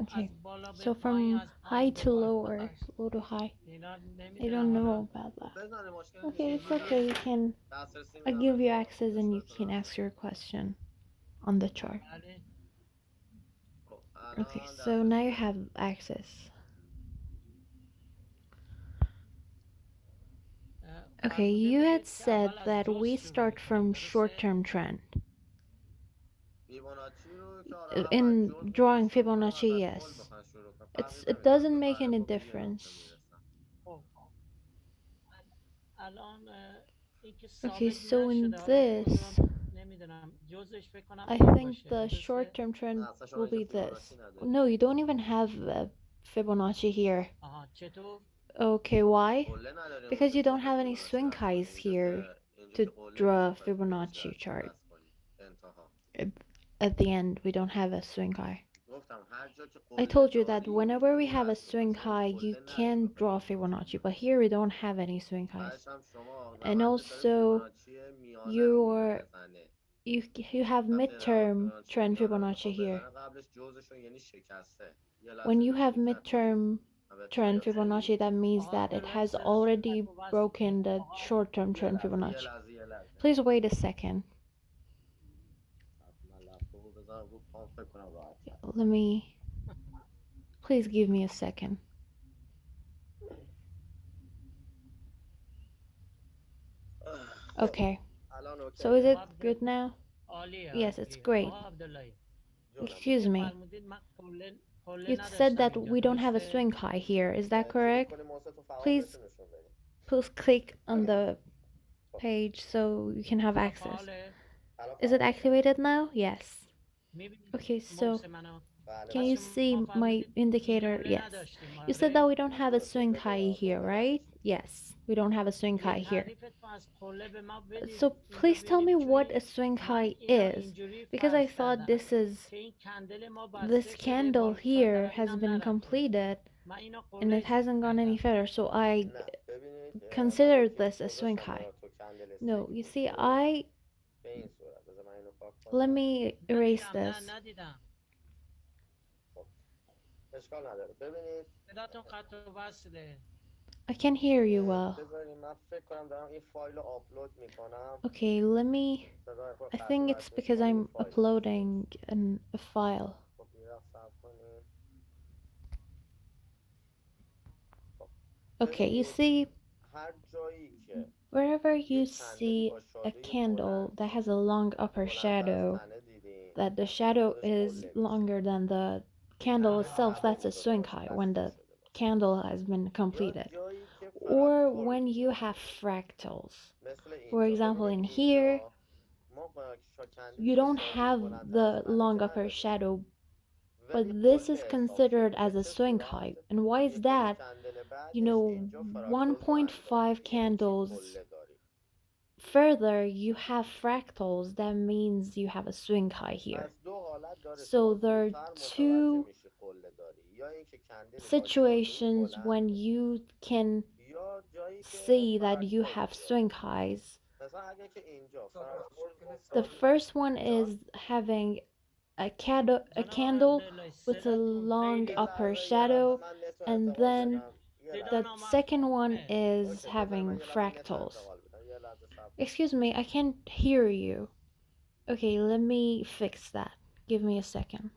Okay, so from high to low or low to high, I don't know about that. Okay, it's okay. You can. I give you access and you can ask your question on the chart. Okay, so now you have access. Okay, you had said that we start from short-term trend. In drawing Fibonacci, yes. It doesn't make any difference. Okay, so in this, I think the short-term trend will be this. No, you don't even have Fibonacci here. Okay, why? Because you don't have any swing highs here to draw a Fibonacci chart. At at the end, we don't have a swing high. I told you that whenever we have a swing high, you can draw Fibonacci, but here we don't have any swing highs. And also, your you have midterm trend Fibonacci here. When you have midterm trend Fibonacci, that means that it has already broken the short-term trend Fibonacci. Please wait a second. Let me. Please give me a second. Okay. So is it good now? Yes, it's great. Excuse me. You said that we don't have a swing high here. Is that correct? Please, please click on the page so you can have access. Is it activated now? Yes. Okay, so can you see my indicator? Yes. You said that we don't have a swing high here, right? Yes, we don't have a swing high here. So please tell me what a swing high is, because I thought this candle here has been completed and it hasn't gone any further, so I consider this a swing high. No, you see, let me erase this. I can hear you well. Okay, I think it's because I'm uploading a file. Okay, you see, wherever you see a candle that has a long upper shadow, that the shadow is longer than the candle itself, that's a swing high when the candle has been completed. Or when you have fractals. For example, in here, you don't have the long upper shadow, but this is considered as a swing high. And why is that? 1.5 candles further, you have fractals. That means you have a swing high here. So there are two situations when you can see that you have swing highs. The first one is having a candle with a long upper shadow, and then the second one is having fractals. Excuse me, I can't hear you. Okay, let me fix that. Give me a second.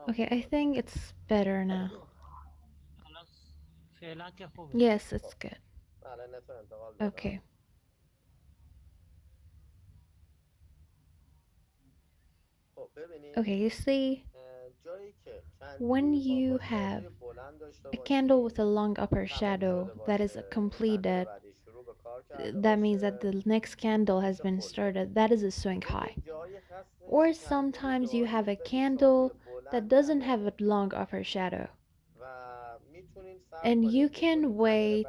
Okay, I think it's better now. Yes, it's good. Okay. Okay, you see, when you have a candle with a long upper shadow that is completed, that means that the next candle has been started. That is a swing high. Or sometimes you have a candle that doesn't have a long upper shadow. And you can wait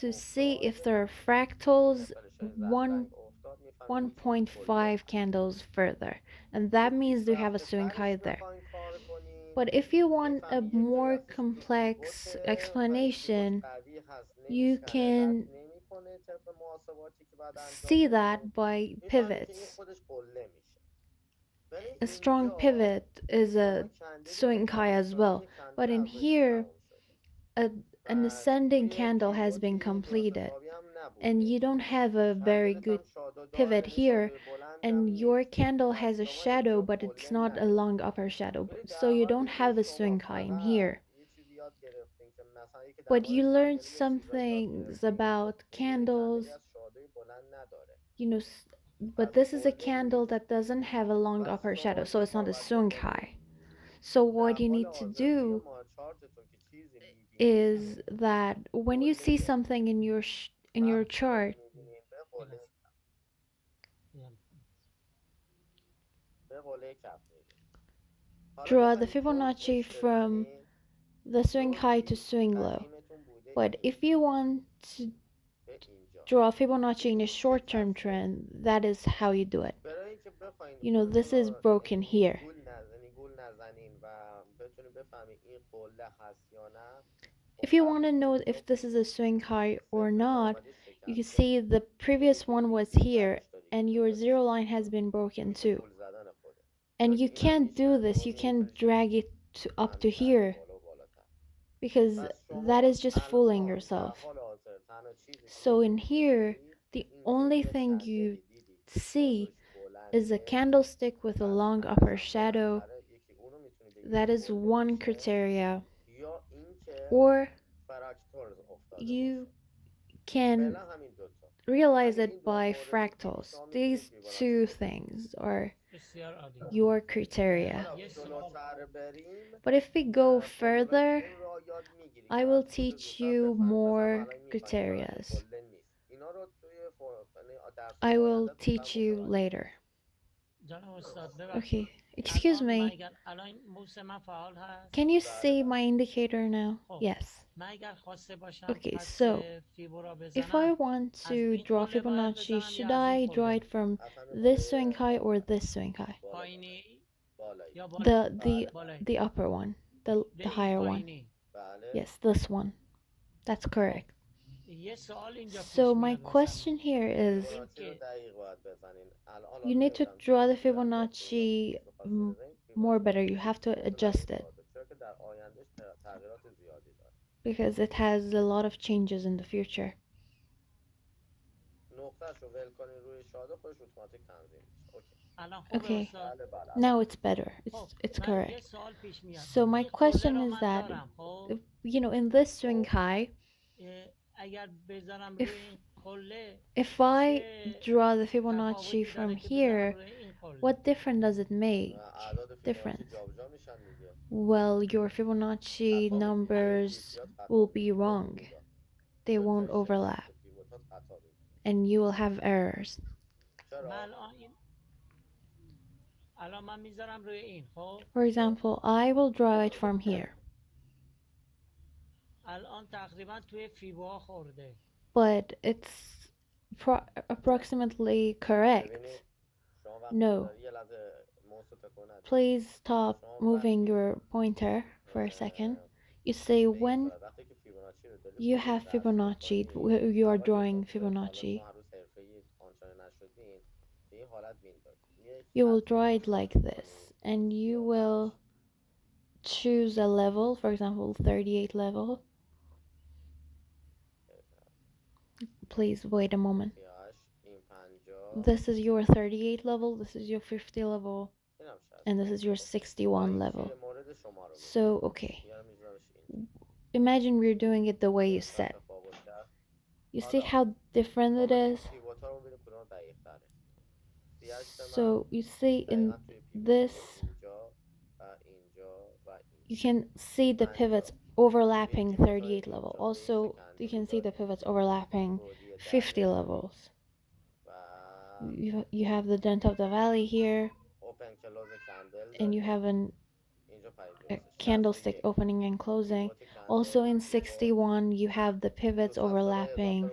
to see if there are fractals 1.5 candles further. And that means you have a swing high there. But if you want a more complex explanation, you can see that by pivots. A strong pivot is a swing high as well. But in here, a, an ascending candle has been completed, and you don't have a very good pivot here, and your candle has a shadow, but it's not a long upper shadow, so you don't have a swing high in here. But you learn some things about candles, you know, but this is a candle that doesn't have a long upper shadow, so it's not a swing high. So what you need to do is that when you see something in your chart, draw the Fibonacci from the swing high to swing low. But if you want to draw Fibonacci in a short-term trend, that is how you do it. This is broken here. If you want to know if this is a swing high or not, you can see the previous one was here and your zero line has been broken too. And you can't do this, you can't drag it up to here because that is just fooling yourself. So in here, the only thing you see is a candlestick with a long upper shadow. That is one criteria. Or you can realize it by fractals. These two things are your criteria. But if we go further, I will teach you more criterias. I will teach you later. Okay, excuse me. Can you see my indicator now? Yes. Okay, so if I want to draw Fibonacci, should I draw it from this swing high or this swing high? The upper one, the higher one. Yes, this one. That's correct. So my question here is, you need to draw the Fibonacci more better. You have to adjust it because it has a lot of changes in the future. Okay, now it's better. It's correct. So my question is that, in this swing high, if if I draw the Fibonacci from here, what difference does it make? Difference. Well, your Fibonacci numbers will be wrong. They won't overlap, and you will have errors. For example, I will draw it from here, but it's approximately correct. No. Please stop moving your pointer for a second. You say when you have Fibonacci, you are drawing Fibonacci, you will draw it like this, and you will choose a level, for example, 38 level. Please wait a moment. This is your 38 level, this is your 50 level, and this is your 61 level. So, okay. Imagine we're doing it the way you said. You see how different it is? So, you see this, you can see the pivots overlapping 38 level. Also, you can see the pivots overlapping 50 levels. You have the dent of the valley here, and you have a candlestick opening and closing. Also in 61, you have the pivots overlapping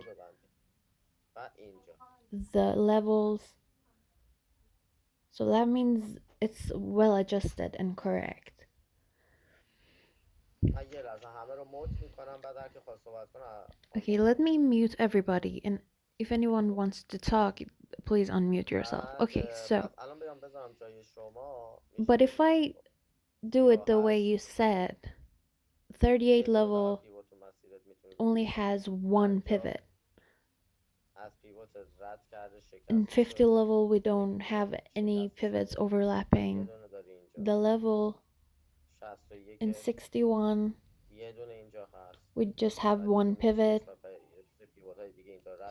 the levels. So that means it's well adjusted and correct. Okay, let me mute everybody, and if anyone wants to talk, please unmute yourself. Okay, so, but if I do it the way you said, 38 level only has one pivot. In 50 level, we don't have any pivots overlapping the level. In 61, we just have one pivot.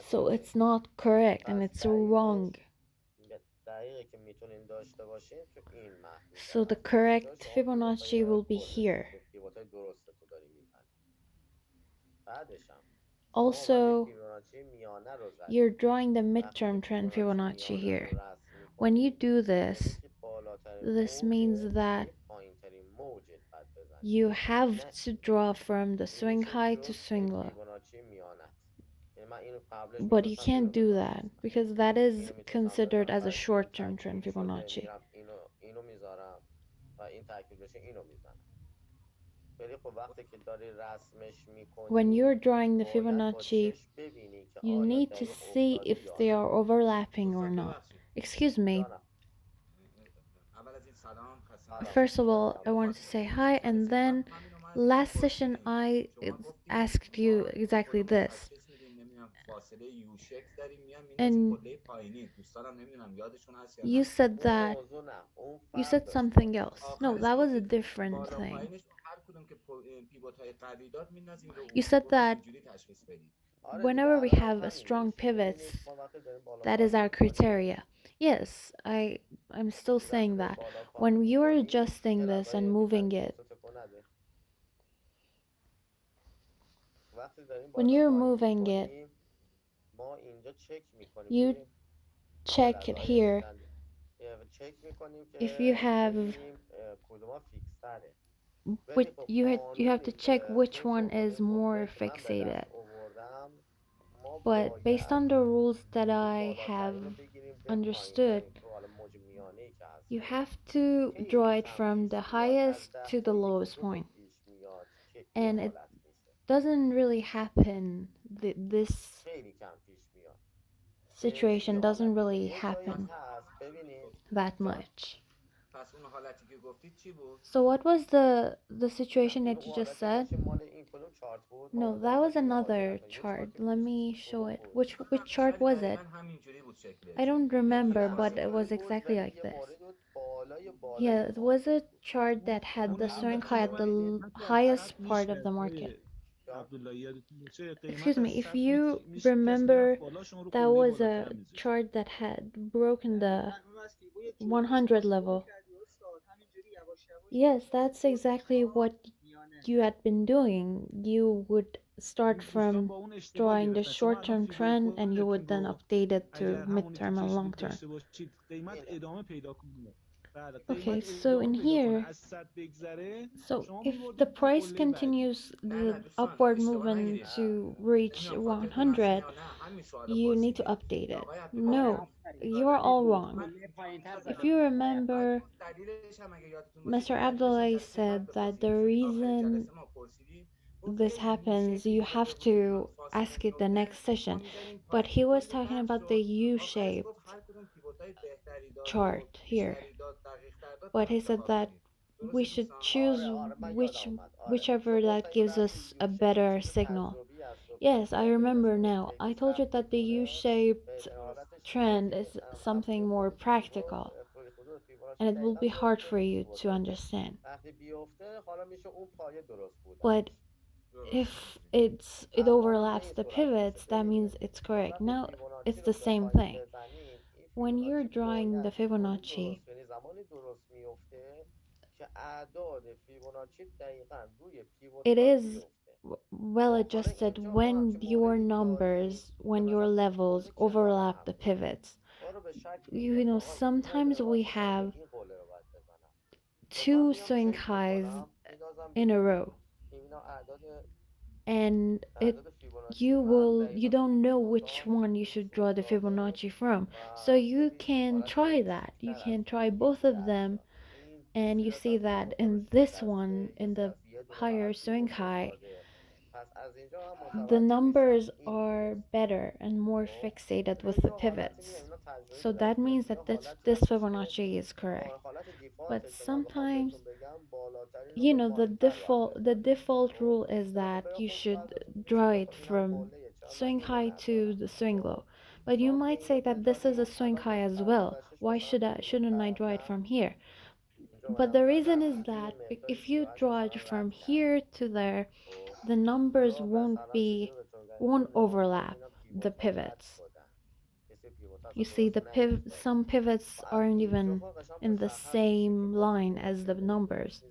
So it's not correct and it's wrong. So the correct Fibonacci will be here. Also, you're drawing the midterm trend Fibonacci here. When you do this, this means that you have to draw from the swing high to swing low. But you can't do that because that is considered as a short-term trend Fibonacci. When you're drawing the Fibonacci, you need to see if they are overlapping or not. Excuse me. First of all, I wanted to say hi, and then last session I asked you exactly this. And you said that you said something else. No, that was a different thing. You said that whenever we have a strong pivots, that is our criteria. Yes, I'm still saying that. When you're adjusting this and moving it, when you're moving it, you check it here. If you have you have to check which one is more fixated. But based on the rules that I have understood, you have to draw it from the highest to the lowest point. And it doesn't really happen. This situation doesn't really happen that much. So what was the situation that you just said? No, that was another chart. Let me show it. Which chart was it? I don't remember, but it was exactly like this. Yeah, it was a chart that had the swing high at the highest part of the market. Excuse me, if you remember, that was a chart that had broken the 100 level. Yes, that's exactly what you had been doing. You would start from drawing the short-term trend and you would then update it to midterm and long-term. Okay, so in here, so if the price continues the upward movement to reach 100, you need to update it. No, you are all wrong. If you remember, Mr. Abdullahi said that the reason this happens, you have to ask it the next session. But he was talking about the U-shaped chart here. But he said that we should choose whichever that gives us a better signal. Yes, I remember now. I told you that the U-shaped trend is something more practical, and it will be hard for you to understand. But if it overlaps the pivots, that means it's correct. Now it's the same thing. When you're drawing the Fibonacci, It is well adjusted when your numbers, when your levels overlap the pivots. You know, sometimes we have two swing highs in a row, and you don't know which one you should draw the Fibonacci from. So you can try that. You can try both of them, and you see that in this one, in the higher swing high, the numbers are better and more fixated with the pivots. So that means that this Fibonacci is correct. But sometimes, you know, the default rule is that you should draw it from swing high to the swing low. But you might say that this is a swing high as well. Why shouldn't I draw it from here? But the reason is that if you draw it from here to there, the numbers won't overlap the pivots. You see, some pivots aren't even in the same line as the numbers.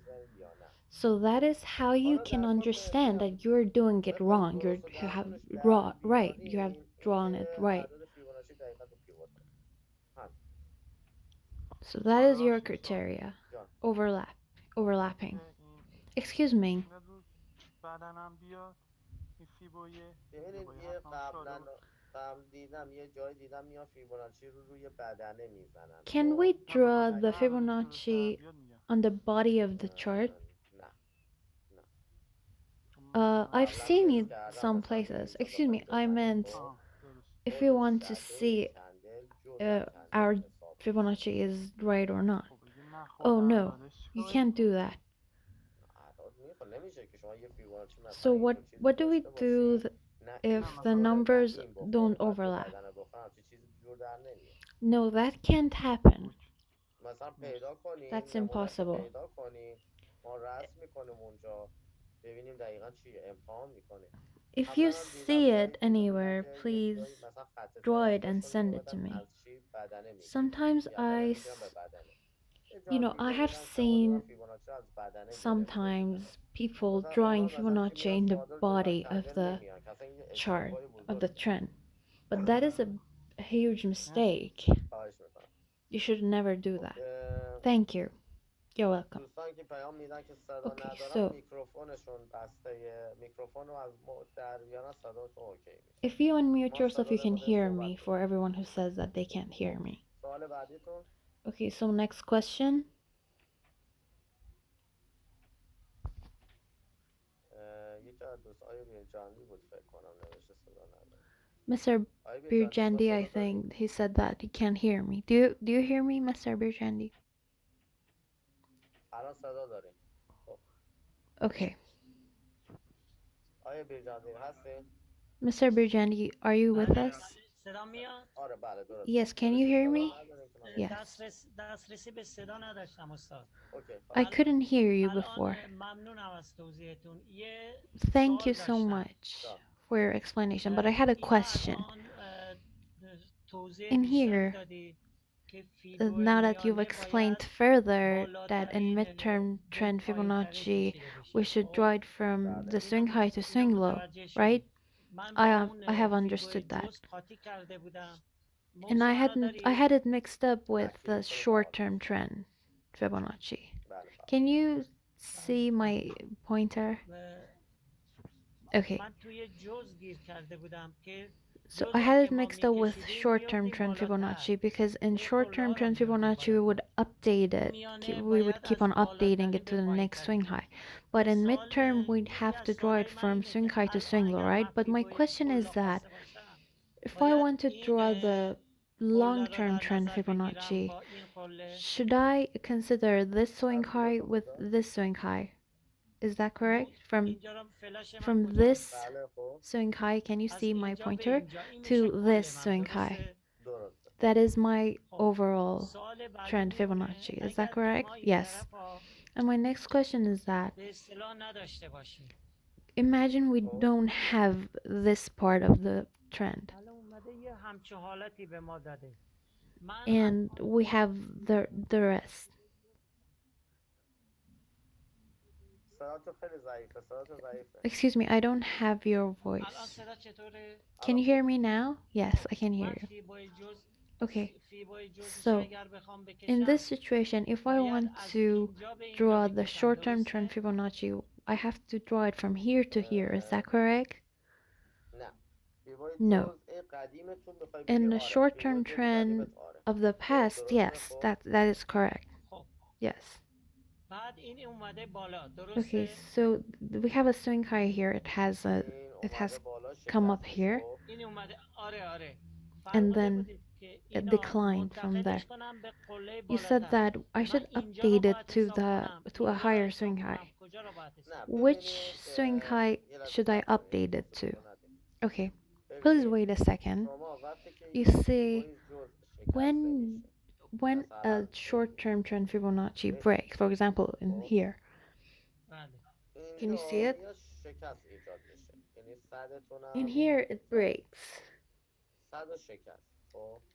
So that is how you can understand that you're doing it wrong. You have right. You have drawn it right. So that is your راست میگی. criteria. Overlap, overlapping. اینکه این Excuse me. اینقدر بدنم بیاد این فیبویه یا باید حتما ساده باشه. Can we من بخوام draw the دقیقا همه درست در Fibonacci بیاد میگم. on the body of the chart? چون مثلا I've seen it some places. Excuse me, I meant درست. if you want to see our Fibonacci is right or not. خب اگه Oh نخوابم no, بعدش you چیکار can't do کنم؟ that. So what do we do if نه the مثلا numbers don't overlap? No, that can't happen. اوکی مرسی. That's impossible. If you see it anywhere, please draw it and send it to me. Sometimes I have seen sometimes people drawing Fibonacci in the body of the chart, of the trend, but that is a huge مرسی. mistake. You should never do that. Thank you. You're welcome. Okay, so if you unmute yourself, you can hear me for everyone who says that they can't hear me. Okay, so next question. Mr. Birjandi, I think he said that he can't hear me. Do you hear me, Mr. Birjandi? Okay. Mr. Birjandi, are you with بله us? صدا میاد. Yes, can you hear me? Yes. دسترسی به صدا نداشتم استاد. I couldn't hear you before. الان ممنونم از توضیحتون. یه Thank you سوال so داشتم. much for your explanation, but I had a اینا question. الان توضیح In بیشتری here, دادی که now that you've میانه explained باید further that in بالاترین midterm به trend پایین ترین Fibonacci, کشیده we بشه. should خب draw it from the swing high to اینا swing low, متوجه right? شدیم. من I با have, I اون have فیبو understood that. جزء قاطی کرده بودم. And I موضوع hadn't I داری؟ had it mixed up with the short-term trend Fibonacci. Can you see my pointer? Okay. من توی جزء گیر کرده بودم که So I جزء had it اگه ما mixed up with میکشیدیم short-term میوردیم trend بالاتر. Fibonacci because in این قله short-term ها رو trend میوردیم Fibonacci we would بالاتر. update این it. میانه We would باید keep on از updating بالاترین it به to the پایین next swing ترین. high. But in سوال midterm we'd یکی have از to draw it سوالای من from اینه swing که high to الان swing low, اگر right? من But my فیبوی question قله is that خواسته باشم if I باید want to این draw the قله رو long-term در trend نظر بگیرم Fibonacci, با این قله. should I consider this swing high with this swing high? Is that correct? اینجا رو فلاش من From this کجاست؟ swing high, can you از see my اینجا به pointer? اینجا این میشه To this کل من، swing high. درسته؟ That is my خب overall سوال بعدی trend میمونه Fibonacci. Is that اگر correct? ما این Yes. طرف ها And my next question is that به اصطلاح نداشته باشیم. imagine we don't have this part of the trend حالا اومده یه همچه حالتی به ما داده. من and we have the rest. Excuse me, I don't have your الان voice. صدا چطوره؟ Can you hear me now? Yes, خب I can hear من you. Okay, فیبای جزش so اگر بخوام in this بکشم situation, if I باید want از to اینجا به اینجا draw the بکشم short-term trend درسته؟ Fibonacci, I have to draw it from here to here. Is that correct? No. In the short-term trend of the past, yes, that is correct. خب Yes. بعد این اومده بالا Okay, درسته؟ so we have a swing high here. It has come up here این اومده آره and فرموده then بودید که it اینا declined from there. منتقلش کنم به قله You said بالاتر that I من should اینجا رو update it باید حساب کنم to a اینجا رو higher حساب swing کنم high. کجا رو باید حساب Which swing high should I update it to? Okay, please wait a second. You see, when a short-term trend Fibonacci breaks, for example, in here, بله can you see it? In here it breaks,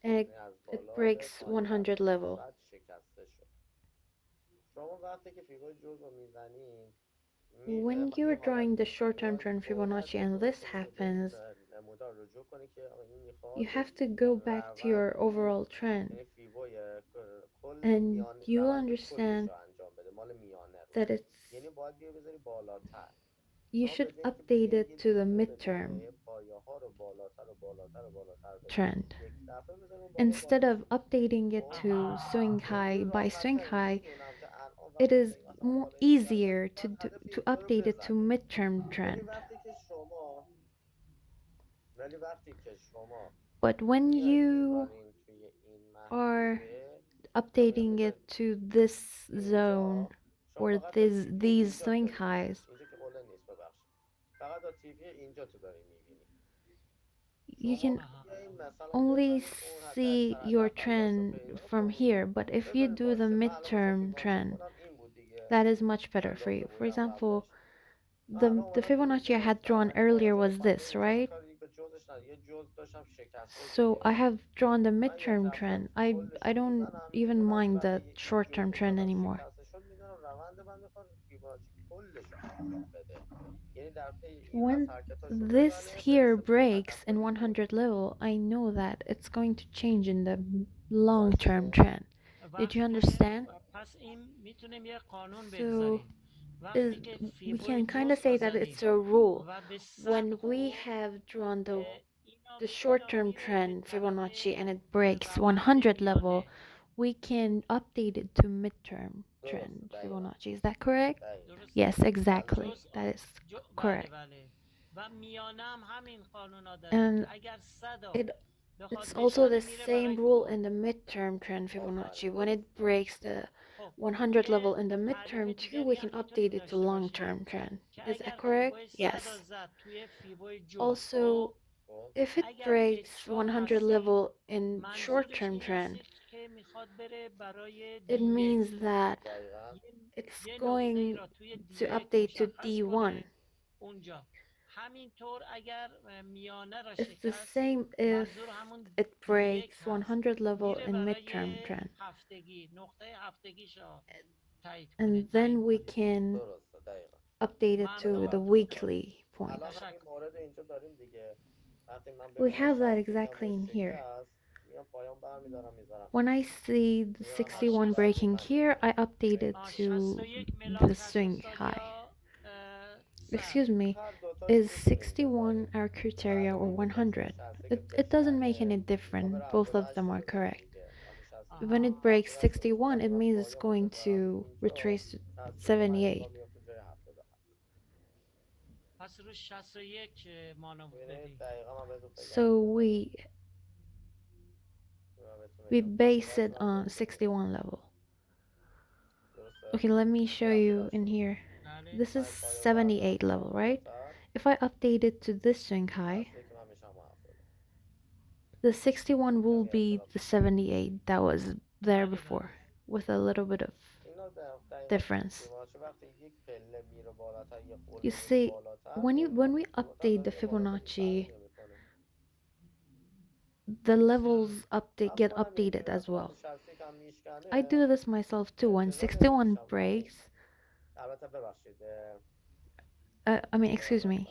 and it breaks 100 level. When you're drawing the short-term trend Fibonacci and this happens, you have to go back to your overall trend and you'll understand that you should update it to the midterm trend. Instead of updating it to swing high by swing high, it is more easier to update it to midterm trend. But when you are updating it to this zone or these swing highs, you can آها only see your trend from here. But if you do the midterm trend, that is much better for you. For example, the Fibonacci I had drawn earlier was this, right? So I have drawn the midterm trend. I don't even mind the short-term trend anymore. When this here breaks in 100 level, I know that it's going to change in the long-term trend. Did you understand? پس این میتونیم یه قانون So بگذاریم is وقتی که we فیبای can kind of جزء رو say that it's زدیم a rule. و به صد When we خورد have drawn اینا the اینا short-term میره به trend طرف Fibonacci and it breaks روند 100 level, میانه we can update it to midterm trend Fibonacci. Is that correct? درسته؟ Yes, exactly. جزء That is بله correct. بله و میانه هم همین قانونا داره که And اگر 100 رو it's بخواد also بشکنه the میره same برای rule دو in the midterm trend Fibonacci. When it breaks the خب 100 level یه in the تعریف midterm too, we دیگری can هم میتونیم update it to داشته باشیم long-term trend. که Is that اگر correct? فیبای 100 رو Yes. زد توی فیبای جزء Also, خب if it اگر breaks اکس‌ها 100 هستن level in منظورش short-term این trend, هستش که میخواد بره برای it D1 means that یه it's یه نقطه ای going را توی to D1 update to مشخص D1. کنه اونجا همینطور اگر میانه را It's the شکست same if منظور همون it D1 breaks هست 100 level میره in برای midterm trend. هفتگی نقطه هفتگیش را تایید کنه And تعیین then we کنه can update it to the ممنون weekly point. تشکر We have that exactly in here. When I see the 61 breaking here, I update it to 61 ملاک the هست swing استاد high. یا صد Excuse me, is 61 our criteria or 100? It doesn't make any difference. Both of them are correct. When it breaks 61, it means it's going to retrace to 78. پس رو 61 مانو بدیم So we base it on 61 level. Okay, let me show you in here. بله This is 78 level, right? If I update it to this swing high, the 61 will be the 78 that was there بله before, بله with a little bit of difference. You see, when we update the Fibonacci, the levels get updated as well. I do this myself too. When 61 breaks, I mean, excuse me.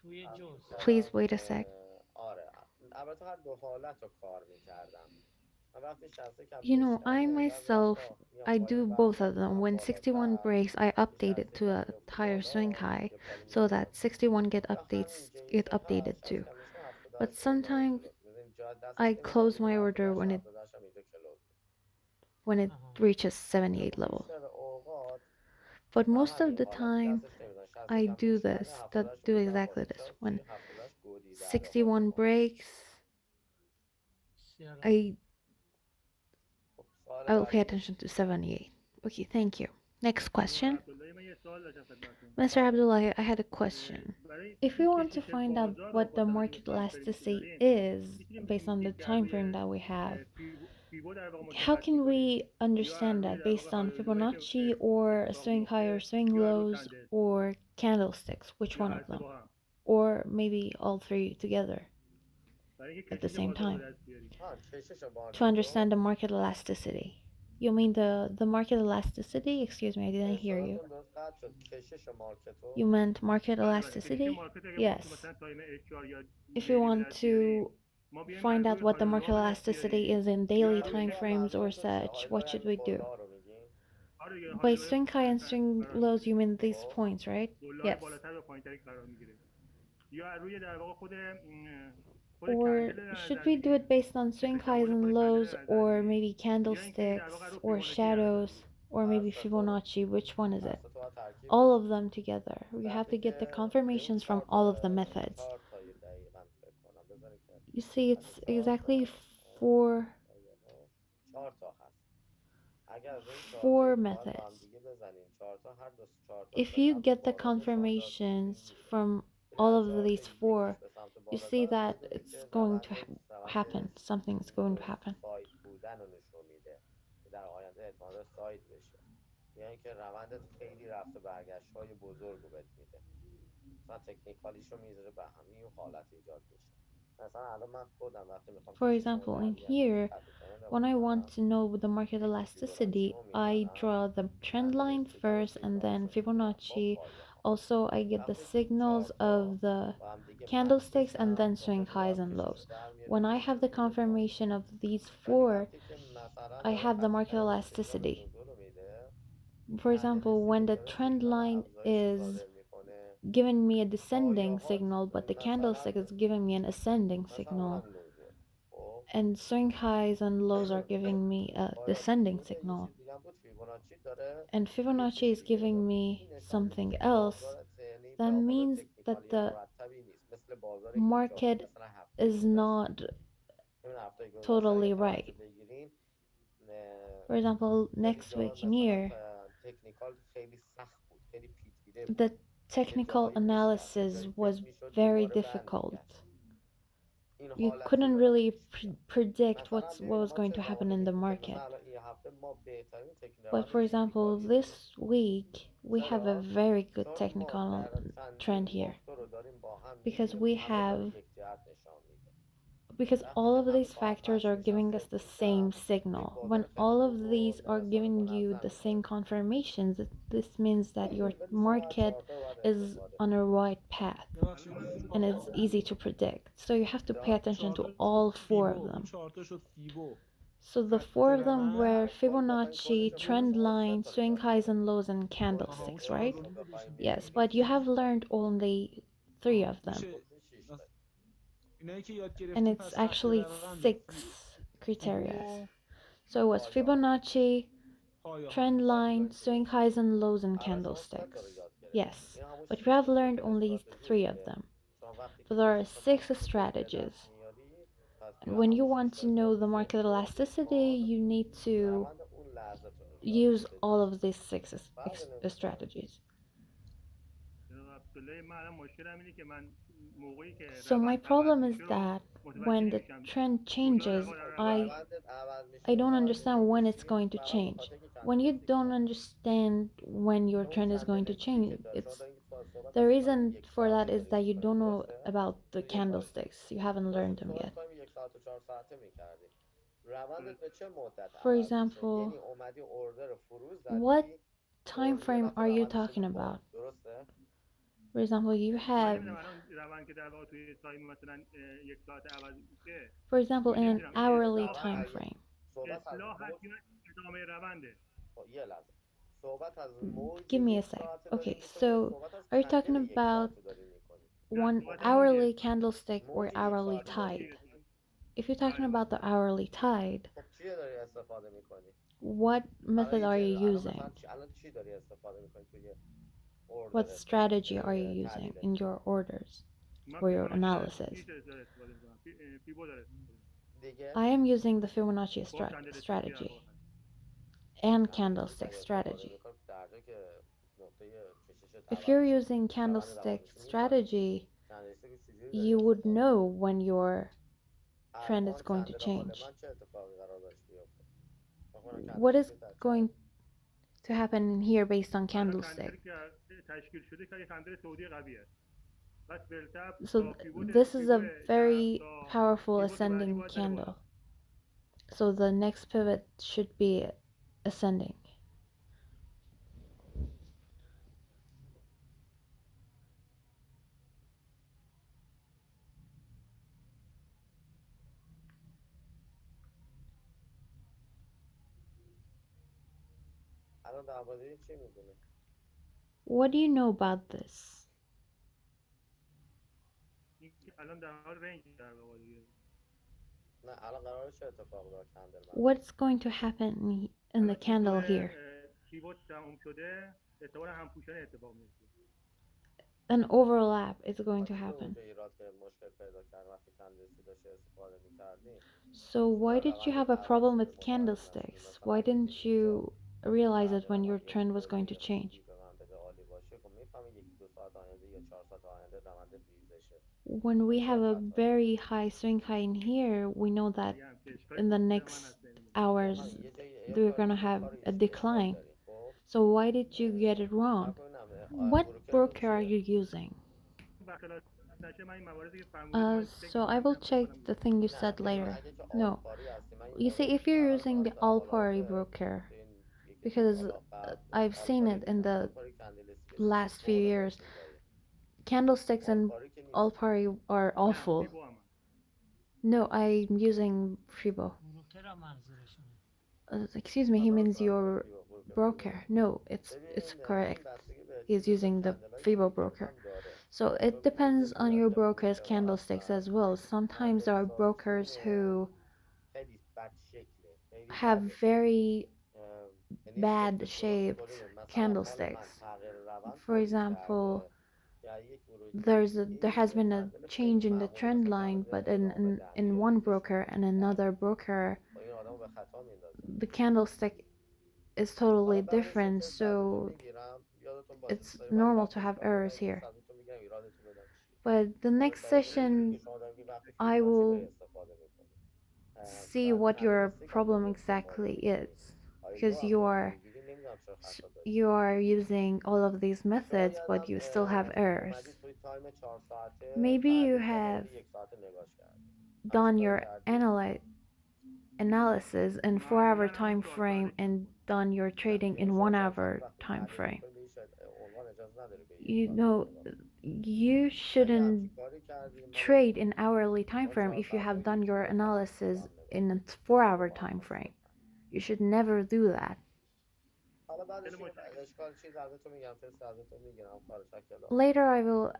توی جزء. Please wait a sec. You know, I myself, I do both of them. When 61 breaks, I update it to a higher swing high so that 61 get updated too. But sometimes I close my order when it آها. reaches 78 level. But most of the time I do this, that do exactly this. When 61 breaks, بسیار عالی. I I will pay attention to 78. Okay, thank you. Next question. Mr. Abdullah, I had a question. If we want to find out what the market elasticity is based on the time frame that we have, how can we understand that based on Fibonacci or swing high or swing lows or candlesticks? Which one of them? Or maybe all three together at the same time to understand the market elasticity. You mean the market elasticity? Excuse me, I didn't hear you. You meant market elasticity? Yes. If you want to find out what the market elasticity is in daily time frames or such, what should we do? By swing high and swing lows, you mean these points, right? Yes. Or should we do it based on swing highs and lows, or maybe candlesticks, or shadows, or maybe Fibonacci? Which one is it? All of them together. We have to get the confirmations from all of the methods. You see, it's exactly four methods. If you get the confirmations from all of these four, you see that it's going to happen. Something's going to happen. For example, in here, when I want to know the market elasticity, I draw the trend line first and then Fibonacci. Also, I get the signals of the candlesticks and then swing highs and lows. When I have the confirmation of these four, I have the market elasticity. For example, when the trend line is giving me a descending signal, but the candlestick is giving me an ascending signal, and swing highs and lows are giving me a descending signal, and Fibonacci is giving me something else, that means that the market is not totally right. For example, next week in here, the technical analysis was very difficult. You couldn't really predict what was going to happen in the market. But for example, this week we have a very good technical trend here because because all of these factors are giving us the same signal. When all of these are giving you the same confirmations, this means that your market is on a right path and it's easy to predict. So you have to pay attention to all four of them. So the four of them were Fibonacci, trend line, swing highs and lows, and candlesticks, right? Yes, but you have learned only three of them. And it's actually six criteria. So it was Fibonacci, trend line, swing highs and lows, and candlesticks. Yes, but you have learned only three of them. So there are six strategies. And when you want to know the market elasticity, you need to use all of these six strategies. So my problem is that when the trend changes, I don't understand when it's going to change. When you don't understand when your trend is going to change, it's the reason for that is that you don't know about the candlesticks. You haven't learned them yet. For example, what time frame are you talking about? For example, you have, میدونیم الان روند که در واقع توی تایم مثلا یک ساعت عوض میشه for example, in an نمیدونم این hourly اصلاح time هست frame. اصلاح هست یا ادامه رونده. Give me a sec. Okay, so are you talking about نه one صحبت از موجی hourly هست. candlestick or hourly از موجی tide? هست. If you're talking بله بله. about the hourly tide, what method are you using? What strategy are you using in your orders من or your فیبوناچی داره analysis? پیش داره استفاده میکنم فیبو داره استفاده میکنم I am using the Fibonacci با کندلستیک در strategy واقع هست. and candlestick strategy. If you're using candlestick strategy, you would know when your trend is going to change. What is going to happen in here based on الان candlestick? کندلی که تشکیل شده که کندل سعودی قوی است. بس بلتاب So تا پیوت this is پیوت a very تا powerful پیوت بعدی ascending باید بره بالا. candle. So the next pivot should be ascending. What do you know about this? این که الان در حال رنج در واقع دیگه. What's going to happen in the الان که candle تو here? پیوت تموم شده احتمالاً همپوشانی اتفاق میفته. An overlap is going to happen. So why did you have a problem with candlesticks? Why didn't you realize it when your trend was going to change? When we have a very high swing high in here, we know that دیگه هم که اشکالی in the من next هست نمیدونم. hours we're gonna have a decline. So why did you get it wrong? What broker are you using? بخلاف نشه من این مواردی که فرمودید من فکر So I will نمی‌کردم check بکنم the دیگه. thing you said later. No, you see, if you're using the Alpari broker, because I've seen it in the last few years, candlesticks and Alpari are نه awful. فیبو هم هست. No, I'm using Fibo. بروکر هم منظورشونه. Excuse me, he means your broker. No, it's correct. He's using the Fibo broker. So it depends on your broker's candlesticks as well. Sometimes there are brokers who have very bad shaped candlesticks. For example, there has been a change in the trend line, but in one broker and another broker, the candlestick is totally different. So it's normal to have errors here. But the next session, I will see what your problem exactly is, because you are using all of these methods but you still have errors. Maybe you have done your analysis in 4-hour time frame and done your trading in 1-hour time frame. You know, you shouldn't trade in hourly time frame if you have done your analysis in a 4-hour time frame. You should never do that. Later I will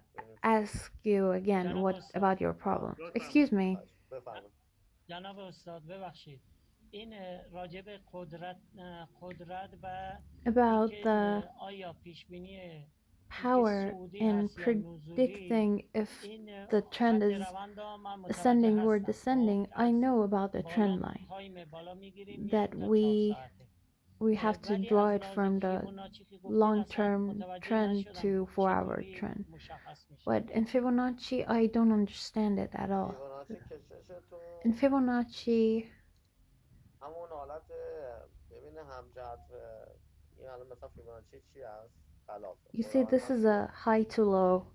ask you again what about your problem. Excuse me. جناب استاد ببخشید. این راجع به قدرت و About اینکه the آیا پیش بینی اینکه power صعودی in هست یا نزولی predicting if این the trend خط is روند رو من متوجه ascending or هستم. descending. I know about the بالا trend line, تایم بالا میگیریم that میریم تا 4 ساعته. we have to ولی draw از it لحاظ from the فیبوناچی که گفتین اصلا long-term متوجه trend نشدم to 4-hour چطوری trend. مشخص میشه. But in Fibonacci, I don't understand it at all. In Fibonacci, you see, this is a high to low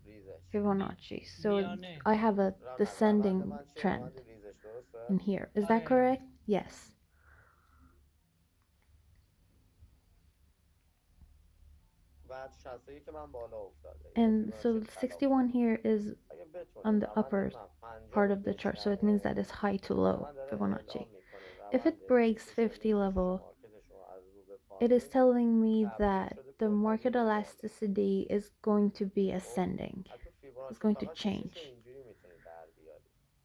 Fibonacci. So میانه I have a descending trend in here. Is that correct? Yes. And so 61 here is on the upper part of the chart, so it means that it's high to low Fibonacci. If it breaks 50 level, it is telling me that the market elasticity is going to be ascending. It's going to change.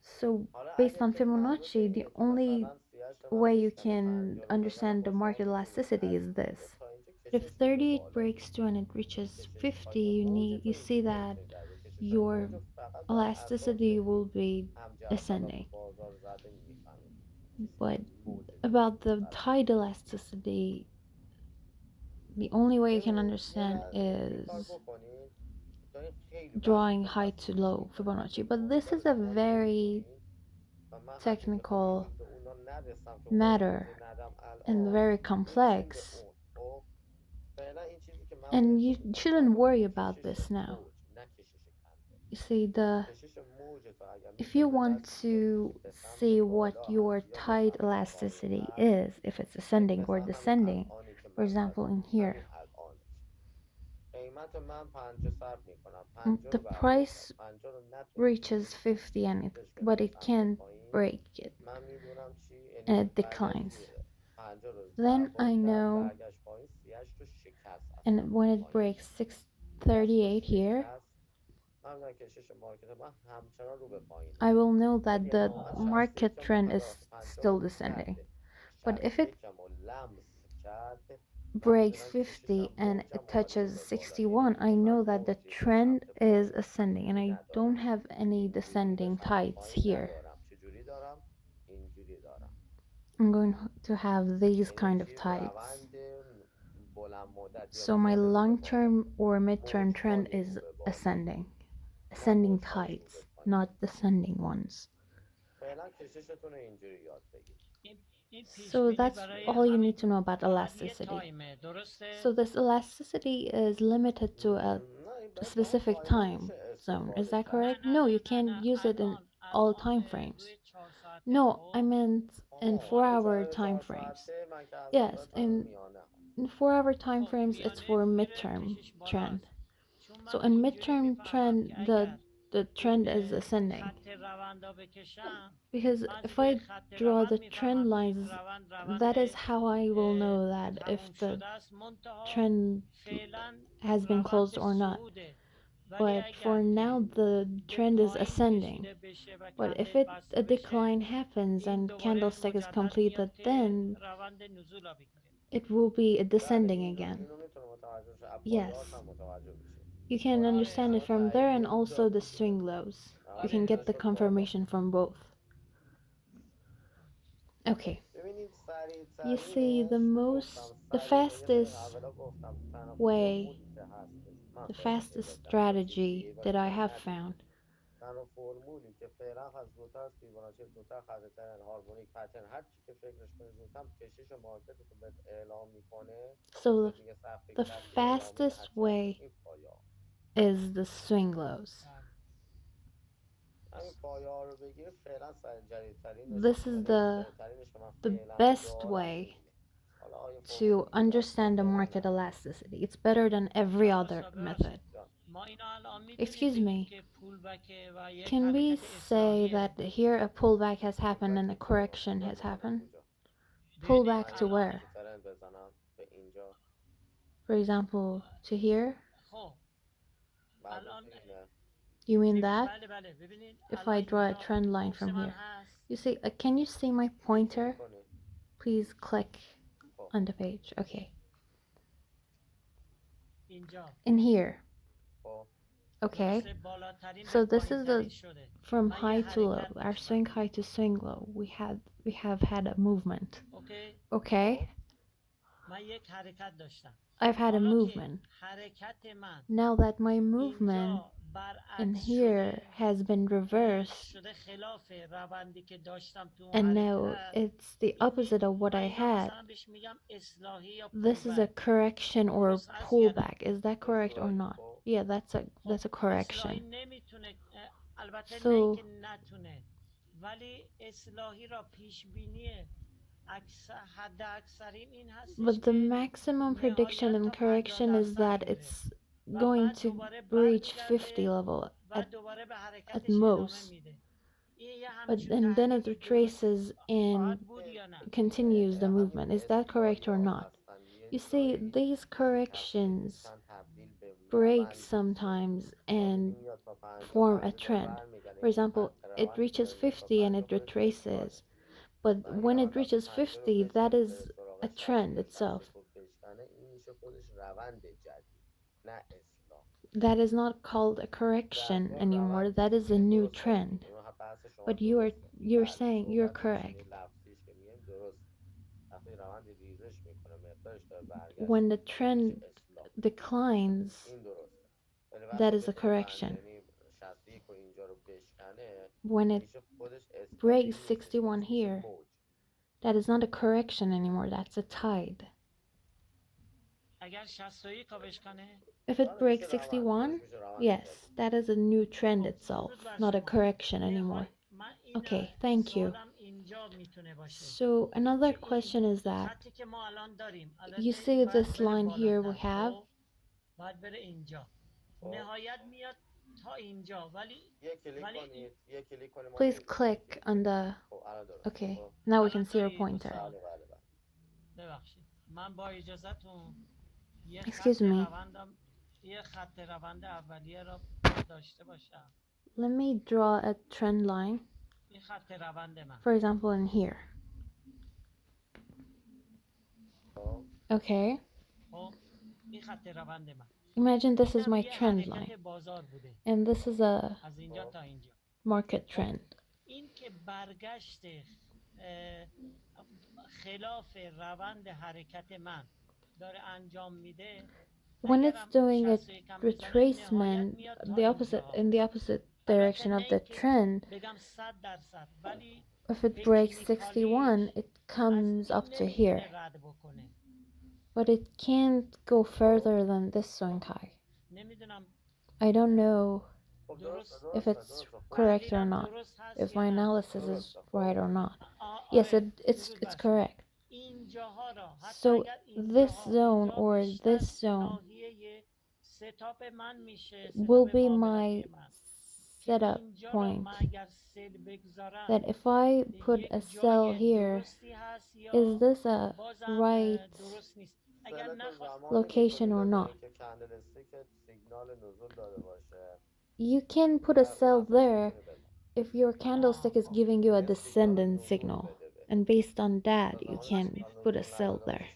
So based on Fibonacci, the only way you can understand the market elasticity is this. If 38 breaks through and it reaches 50, you see that your elasticity will be ascending. But about the tide elasticity, the only way you can understand is drawing high to low Fibonacci. But this is a very technical matter and very complex. And you shouldn't worry about this now. You see, if you want to see what your tide elasticity is, if it's ascending or descending, for example, in here, the price reaches 50 but it can't break it and it declines. Then I know, and when it breaks 638 here, I will know that the market trend is still descending. But if it breaks 50 and it touches 61, I know that the trend is ascending and I don't have any descending tides here. I'm going to have these kind of tides. So my long-term or mid-term trend is ascending. Ascending tides, not descending ones. So that's all you need to know about elasticity. So this elasticity is limited to a specific time zone. Is that correct? No, you can't use it in all time frames. No, I meant in 4-hour time frames. Yes, in 4-hour time frames, it's for midterm trend. So in midterm trend, the trend is ascending. Because if I draw the trend lines, that is how I will know that if the trend has been closed or not. But for now, the trend is ascending. But if a decline happens and candlestick is completed, then it will be a descending again. Yes. You can understand it from there and also the swing lows. You can get the confirmation from both. Okay. You see, the fastest way, the fastest strategy that I have found. So the fastest way is the swing lows. This is the best way to understand the market elasticity. It's better than every other method. Excuse me. Can we say that here a pullback has happened and a correction has happened? Pullback to where? For example, to here? You mean that? If I draw a trend line from here. You see, can you see my pointer? Please click on the page. Okay. In here. Okay. So this is from high to low. Our swing high to swing low. We have had a movement. Okay. I've had a movement. Now that my movement in here has been reversed and now it's the opposite of what I had. This is a correction or pullback. Is that correct or not? Yeah, that's a correction. So حد اکثریم این هستش But the که maximum prediction نهایت and تا 50 correction is درصد that بوده it's و going بعد to دوباره reach 50 برمیگرده level و دوباره به at حرکتش ادامه most. میده. این یه But همچون and then it تحلیلی درست retraces خواهد and بود یا نه؟ continues the movement. Is that correct or not? You see, these corrections break sometimes and form a trend. For example, it reaches 50 and it retraces. But when it reaches 50, that is a trend itself. That is not called a correction anymore. That is a new trend. But you're saying you're correct. When the trend declines, that is a correction. When it breaks 61 here, that is not a correction anymore. That's a tide. اگر 61 رو بشکنه If it breaks 61, yes, that is a new trend itself, not a correction anymore. من این Okay, thank you. سوالم اینجا میتونه باشه So another که question is that خطی که ما الان داریم you البته see این باید this بره line here we بالاتر have. خب باید بره اینجا نهایت میاد تا اینجا ولی این Please click on the. Okay, now we can see your pointer. ببخشید من با اجازهتون یه Excuse خط me. روندم یه خط روند اولیه را داشته باشم Let me draw a trend line. این خط روند من For example, in here. Okay. خب این خط روند من Imagine this is اینم my یه trend حرکت line, بازار بوده and this is a از اینجا تا اینجا market trend. این که برگشت خلاف روند حرکت من داره انجام میده When it's اگرم doing a 61 بزنه نهایت retracement, میاد تا the opposite اینجا in the opposite البته direction of نه the اینکه trend, بگم 100% ولی if it breaks 61, تکنیکالیش it از comes این up to نمیتونه here. رد بکنه But it can't go further than this swing high. نمیدونم I don't know درست if it's correct or تحلیلم not, درست هست if یا my نه analysis is right or not. Yes, it's correct. اینجاها را حتی So اگر this اینجاها zone اینجا or بیشتر this zone ناحیه ستاپ من میشه will ستاپ be معاملاتی my من که setup اینجا را point. من اگر سل بگذارم That if I put یک a sell جای here, درستی هست is یا this a بازم right درست نیست اگر location or not? You can put a sell there if your candlestick is giving you a descendant signal, and based on that you can put a sell there.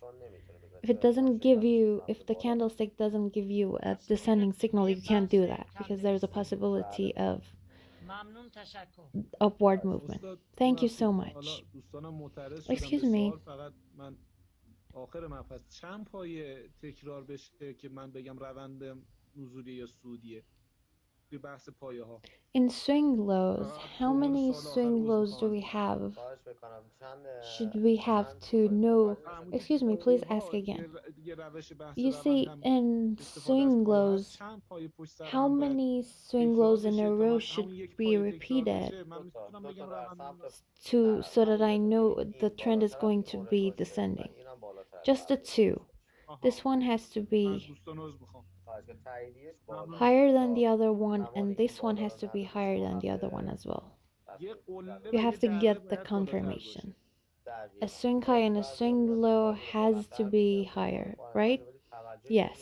If it doesn't give you, if the candlestick doesn't give you a descending signal, you can't do that because there's a possibility of ممنون تشکر upward movement. Thank you so حالا much. دوستانم معترض شدن Excuse به me. سوال فقط من آخر مبحث چند پایه تکرار بشه که من بگم روند نزولی یا صعودیه توی بحث پایه ها In swing lows, فقط how به عنوان many سوال آخر swing عذر lows do میخوام we ازتون have? Should we have to know? Excuse me, please ask again. یه روش بحث You روند see, هم in استفاده از swing پایه ها هست lows, چند پایه پشت سر how هم باید many swing تکرار lows in بشه a تا row من should همون یک be پایه تکرار repeated بشه من میتونم بگم روند so that I know the trend is going to be descending? Just the two. This one has to از be دوستان عذر میخوام higher than the other one, and this one has to be higher than the other one as well. یه قله You و have یه to دره get the باید بالاتر confirmation. باشه A swing high and a swing low has to be higher, right? Yes.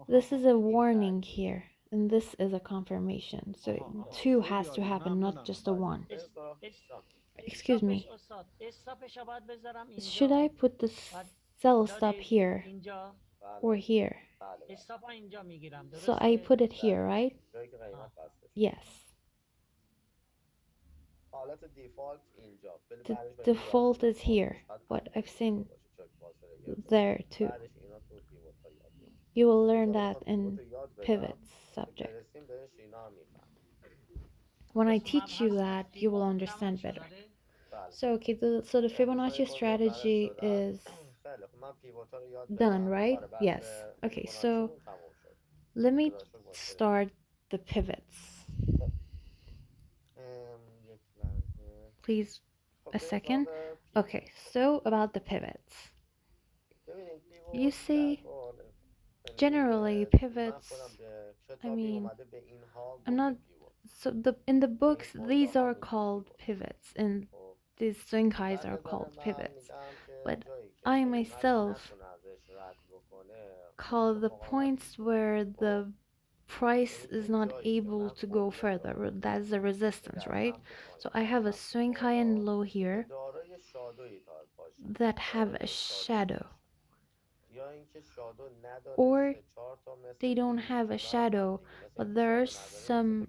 This is a warning here, and this is a confirmation. So two has to happen, not just a one. Excuse me. استاپش رو باید بذارم Should I اینجا put the sell stop دادید here اینجا or here? استاپ اینجا میگیرم So I درسته put it here, right? Yes. The default is here, but I've seen there too. You will learn that in pivots subject. When I teach you that, you will understand better. So okay, so the Fibonacci strategy is done, right? Yes. Okay, so let me start the pivots. Please, a second. Okay, so about the pivots. You see, generally pivots, I mean, I'm not, so in the books these are called pivots and these swing highs are called pivots. But I myself call the points where the price is not able to go further. That's the resistance, right? So I have a swing high and low here that have a shadow. Or they don't have a shadow, but there's some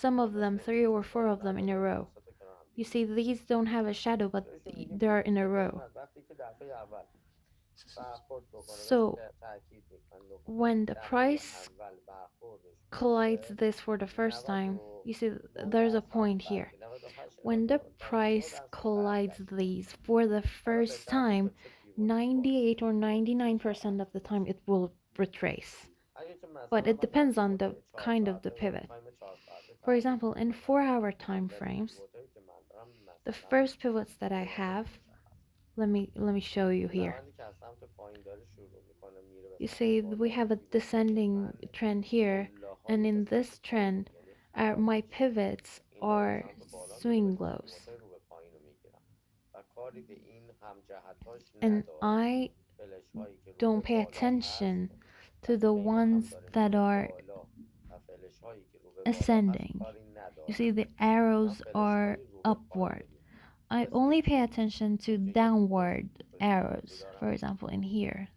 of them, three or four of them in a row. You see, these don't have a shadow, but they're in a row. So when the price collides this for the first time, you see there's a point here. When the price collides these for the first time, 98 or 99% of the time it will retrace. But it depends on the kind of the pivot. For example, in 4-hour time frames, the first pivots that I have, let me show you here. You see we have a descending trend here, and in this trend my pivots are swing lows. And I don't pay attention to the ones that are ascending. You see the arrows are upward. I only pay attention to downward arrows, for example in here.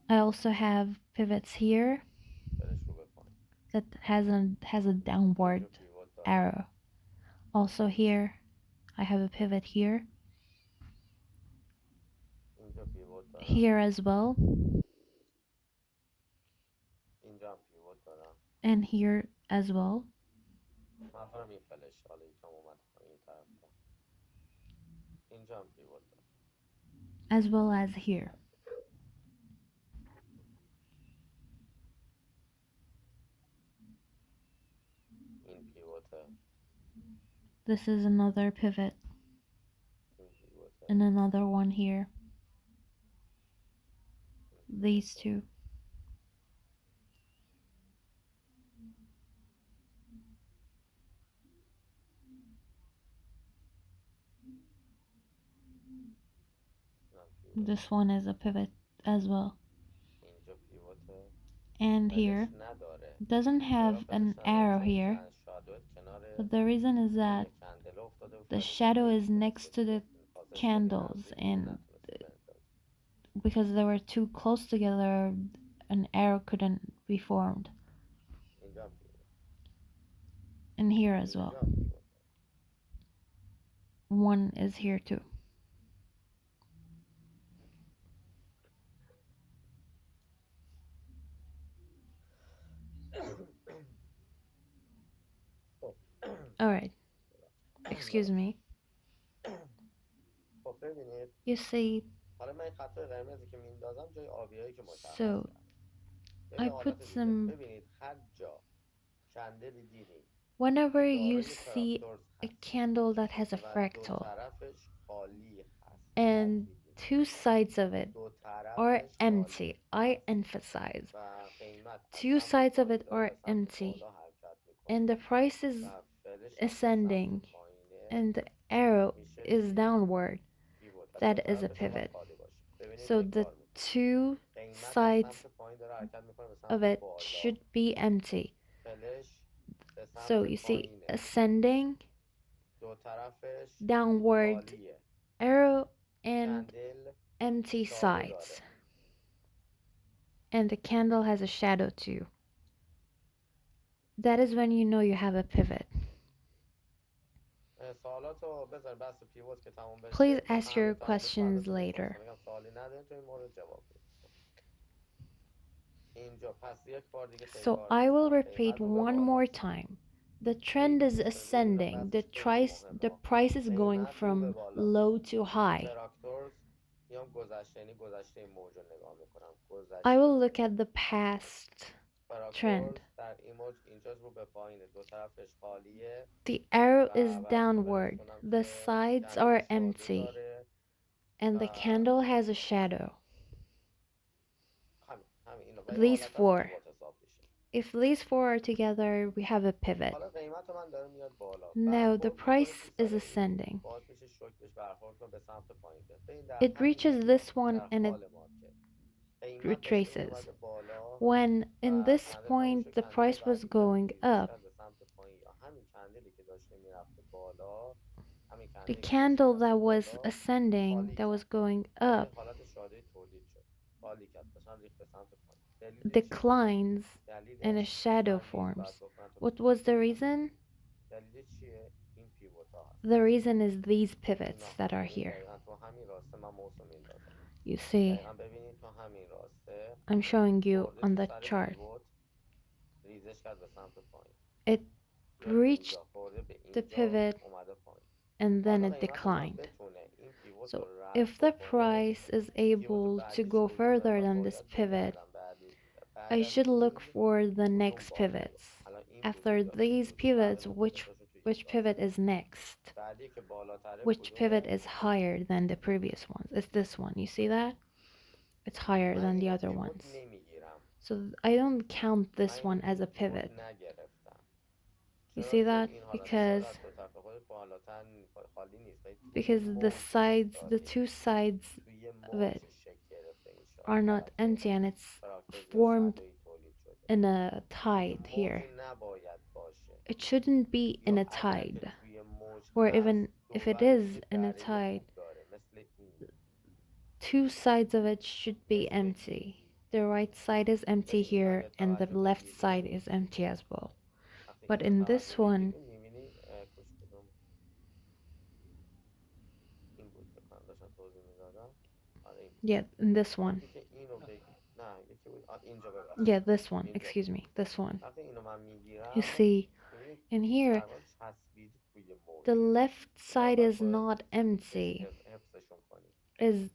I also have pivots here that has a downward arrow. Also here I have a pivot here. Here as well. And here as well. As well as here. This is another pivot. And another one here. These two. This one is a pivot as well. And here doesn't have an arrow here, but the reason is that the shadow is next to the candles, and because they were too close together an arrow couldn't be formed. And here as well, one is here too. Alright, excuse me. You see, so I put some, whenever you see a candle that has a fractal and two sides of it are empty, I emphasize, two sides of it are empty, and the price is ascending and the arrow is downward, that is a pivot. So the two sides of it should be empty. So you see ascending, downward arrow, and empty sides. And the candle has a shadow too. That is when you know you have a pivot. Please ask your questions later. So I will repeat one more time. The trend is ascending. The price is going from low to high. I will look at the past trend. The arrow is downward, the sides are empty, and the candle has a shadow. These four. If these four are together, we have a pivot. Now the price is ascending. It reaches this one and it retraces. When in this point the price was going up, the candle that was ascending, that was going up, declines and a shadow forms. What was the reason? The reason is these pivots that are here. You see, I'm showing you on the chart. It reached the pivot and then it declined. So if the price is able to go further than this pivot, I should look for the next pivots. After these pivots, which pivot is next? Which pivot is higher than the previous ones? It's this one. You see that? It's higher than the other ones. So I don't count this one as a pivot. You see that? Because the two sides of it are not empty and it's formed in a tide here. It shouldn't be in a tide. Or even if it is in a tide, two sides of it should be empty. The right side is empty here and the left side is empty as well. But in this one, yeah, in this one, yeah, this one, excuse me, this one. You see, in here, the left side is not empty. It's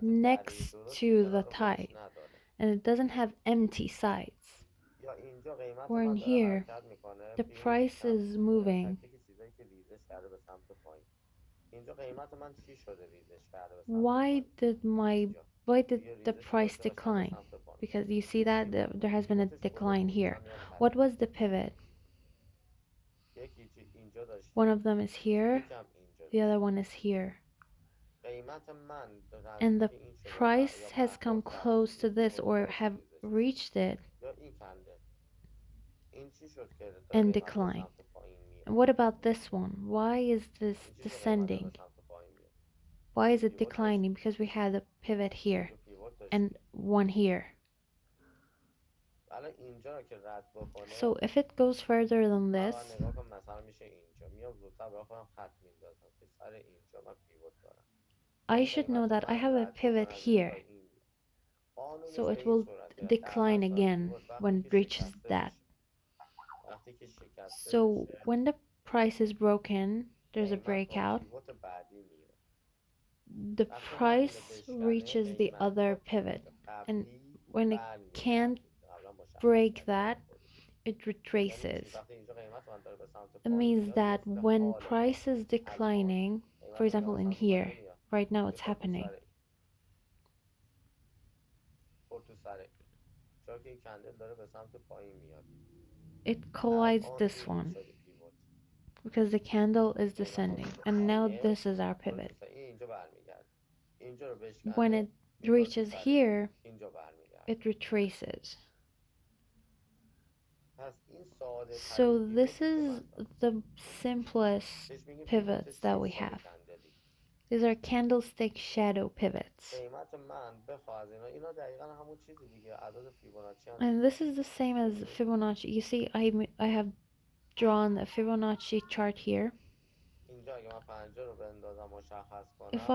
next to the tide, and it doesn't have empty sides. Or in here, the price is moving. Why did the price decline? Because you see that there has been a decline here. What was the pivot? One of them is here, the other one is here. And the price has come close to this or have reached it and declined. And what about this one? Why is this descending? Why is it declining? Because we had a pivot here and one here. So if it goes further than this, I should know that I have a pivot here. So it will decline again when it reaches that. So when the price is broken, there's a breakout. The price reaches the other pivot. And when it can't break that, it retraces. It means that when price is declining, for example in here, right now it's happening. It collides this one because the candle is descending and now this is our pivot. When it reaches here, it retraces. So this is the simplest pivots that we have. These are candlestick shadow pivots. And this is the same as Fibonacci. You see, I have drawn a Fibonacci chart here. If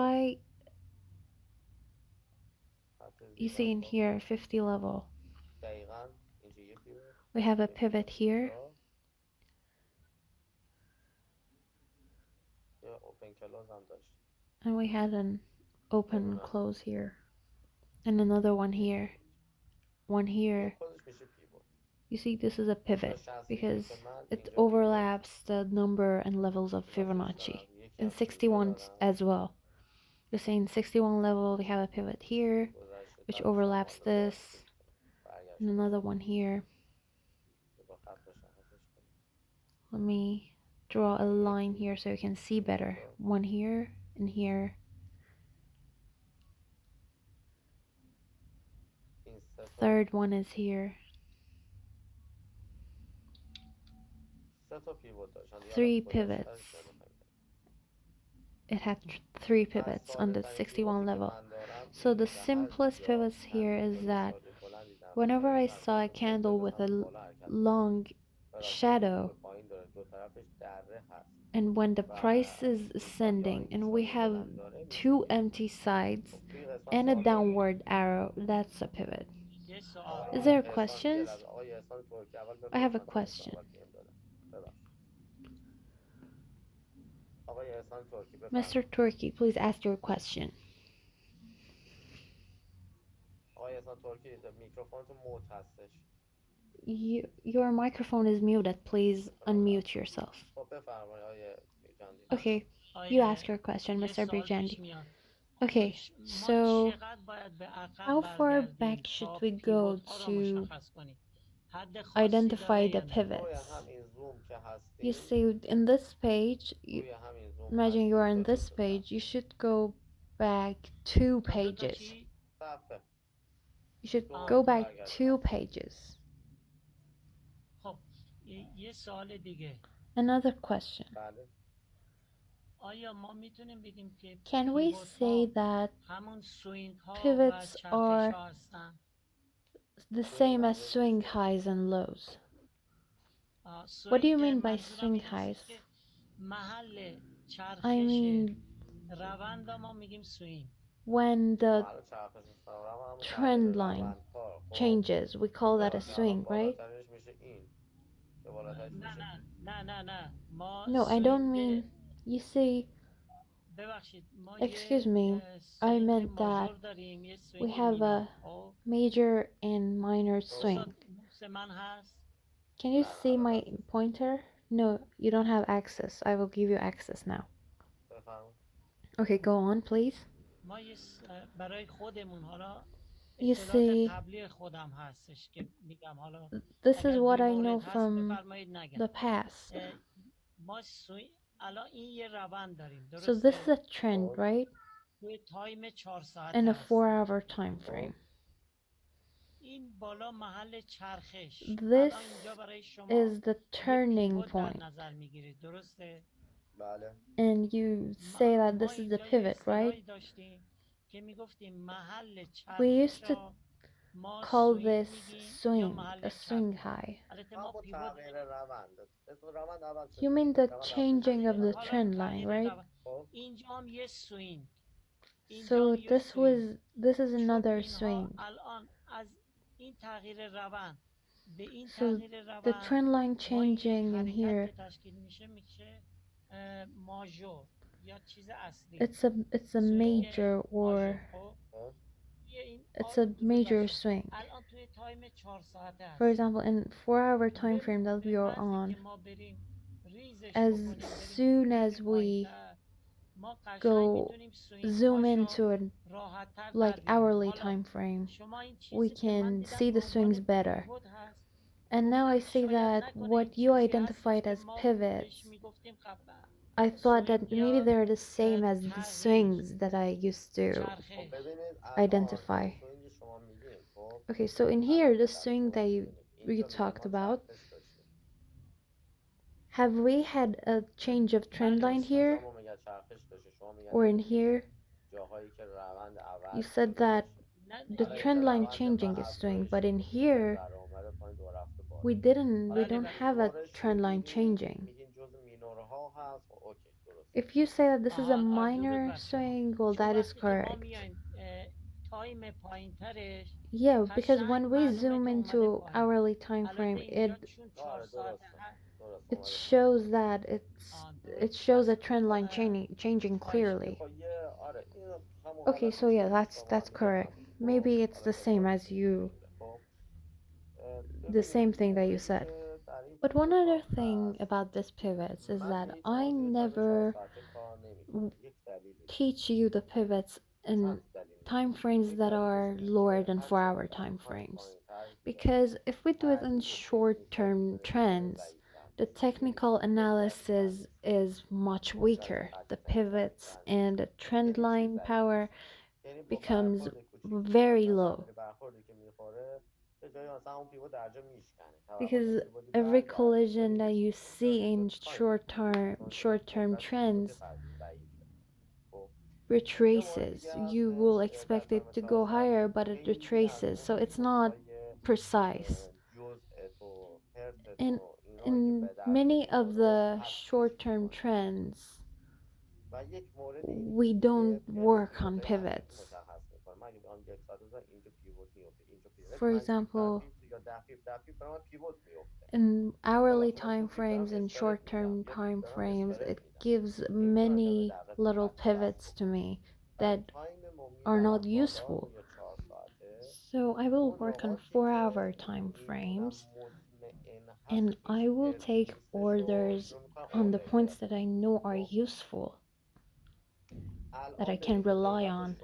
you see in here, 50 level, we have a pivot here. And we had an open and close here. and another one here, one here. You see, this is a pivot because it overlaps the number and levels of Fibonacci, and 61 as well. You're saying 61 level, we have a pivot here, which overlaps this, and another one here. Let me draw a line here so you can see better. One here and here. Third one is here. 3 pivots. It had 3 pivots on the 61 level. So the simplest pivots here is that whenever I saw a candle with a long shadow, and when the price is ascending and we have 2 empty sides and a downward arrow, that's a pivot. Is there questions? I have a question. Mr. Turkey, please ask your question. Your microphone is muted. Please unmute yourself. Okay, you ask your question, Mr. Brijandi. Okay, so how far back should we go to identify the pivots? You see, in this page, imagine you are in this page, you should go back 2 pages. You should go back 2 pages. Another question. Can we say that pivots are the same as swing highs and lows? What do you mean by swing highs? I mean, when the trend line changes, we call that a swing, right? No, I don't mean, you see, excuse me, I meant that we have a major and minor swing. Can you see my pointer? No, you don't have access. I will give you access now. Okay, go on, please. You see, this is what I know from the past. So this is a trend, right? In a 4-hour time frame. This is the turning point. And you say that this is the pivot, right? We used to call this swing, a swing high. You mean the changing of the trend line, right? So this is another swing. So the trend line changing in here, it's a major, or it's a major swing. For example, in 4-hour time frame that we are on, as soon as we go zoom into a hourly time frame, we can see the swings better. And now I see that what you identified as pivots, I thought that maybe they're the same as the swings that I used to identify. Okay, so in here, the swing that you talked about, have we had a change of trend line here? Or in here? You said that the trend line changing is swing, but in here, we don't have a trend line changing. If you say that this is a minor swing, well, that is correct. Yeah, because when we zoom into hourly time frame, it shows that it shows a trend line changing clearly. Okay, so yeah, that's correct. maybe it's the same as you, the same thing that you said. But one other thing about this pivots is that I never teach you the pivots in time frames that are lower than 4 hour time frames. Because if we do it in short term trends, the technical analysis is much weaker. The pivots and the trend line power becomes very low. Because every collision that you see in short term trends retraces. You will expect it to go higher, but it retraces. So it's not precise. And in many of the short-term trends, we don't work on pivots. For example, in hourly time frames and short-term time frames, it gives many little pivots to me that are not useful. So I will work on 4 hour time frames and I will take orders on the points that I know are useful, that I can rely on.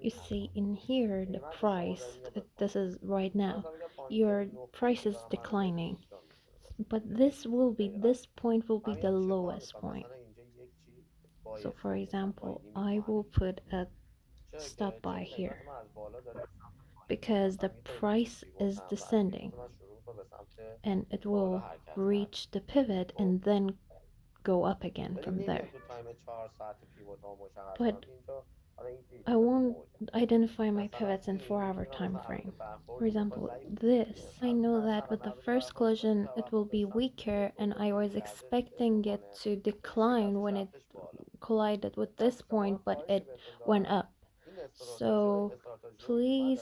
You see in here the price, this is right now, your price is declining. But this point will be the lowest point. So for example, I will put a stop buy here because the price is descending and it will reach the pivot and then go up again from there. But I won't identify my pivots in 4 hour time frame. For example, this, I know that with the first collision it will be weaker and I was expecting it to decline when it collided with this point, but it went up. So please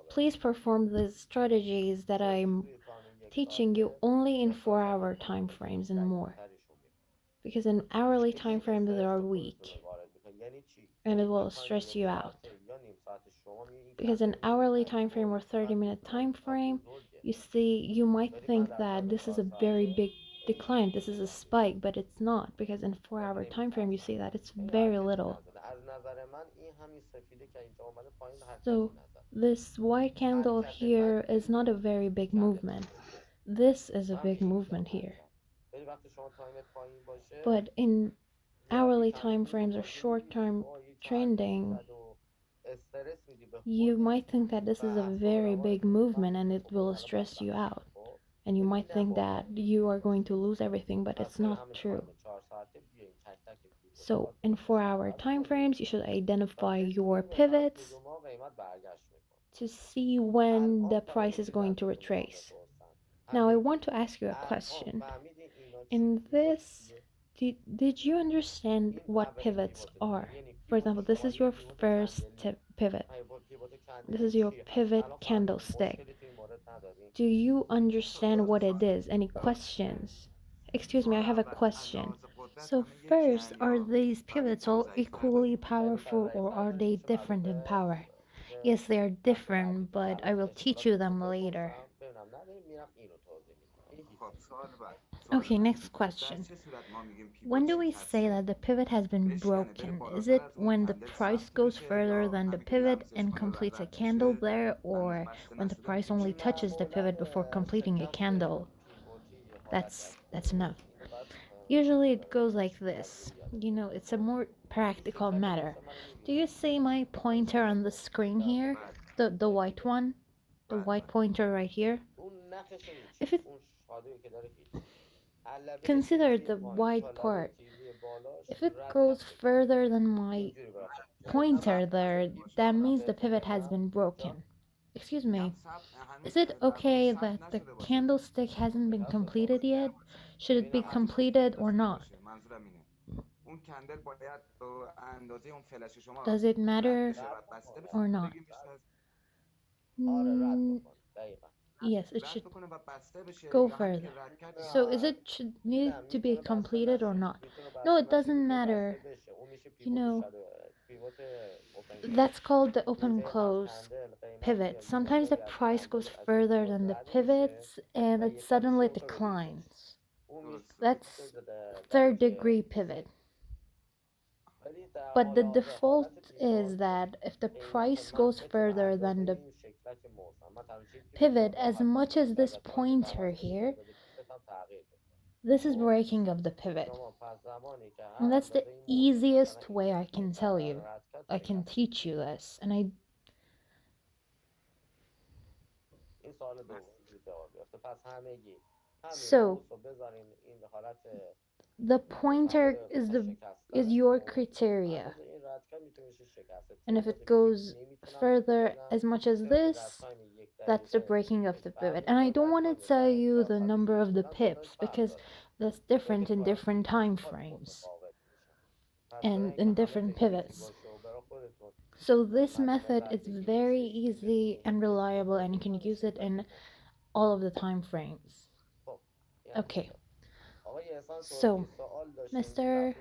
please perform the strategies that I'm teaching you only in 4 hour time frames and more, because in hourly time frames they are weak and it will stress you out. Because in hourly time frame or 30-minute time frame, you see, you might think that this is a very big decline, this is a spike, but it's not, because in 4 hour time frame you see that it's very little. So this white candle here is not a very big movement. This is a big movement here. But in hourly time frames or short term trending, you might think that this is a very big movement and it will stress you out. And you might think that you are going to lose everything, but it's not true. So in 4 hour time frames, you should identify your pivots to see when the price is going to retrace. Now I want to ask you a question. In this, did you understand what pivots are? For example, this is your first pivot. This is your pivot candlestick. Do you understand what it is? Any questions? Excuse me, I have a question. So first, are these pivots all equally powerful or are they different in power? Yes, they are different, but I will teach you them later. Okay, next question. When do we say that the pivot has been broken? Is it when the price goes further than the pivot and completes a candle there, or when the price only touches the pivot before completing a candle? That's enough. Usually it goes like this. You know, it's a more practical matter. Do you see my pointer on the screen here? The white one? The white pointer right here? If it Consider the white part. If it goes further than my pointer there, that means the pivot has been broken. Excuse me. Is it okay that the candlestick hasn't been completed yet? Should it be completed or not? Does it matter or not? Mm, yes, it should go further. So is it should need to be completed or not? No, it doesn't matter. you know, that's called the open close pivot. Sometimes the price goes further than the pivots and it suddenly declines. That's third degree pivot. But the default is that if the price goes further than the pivot, as much as this pointer here, this is breaking of the pivot. And that's the easiest way I can tell you. I can teach you this. And so the pointer is your criteria. And if it goes further as much as this, that's the breaking of the pivot. And I don't want to tell you the number of the pips because that's different in different time frames and in different pivots. So this method is very easy and reliable and you can use it in all of the time frames. Okay. So, Mr.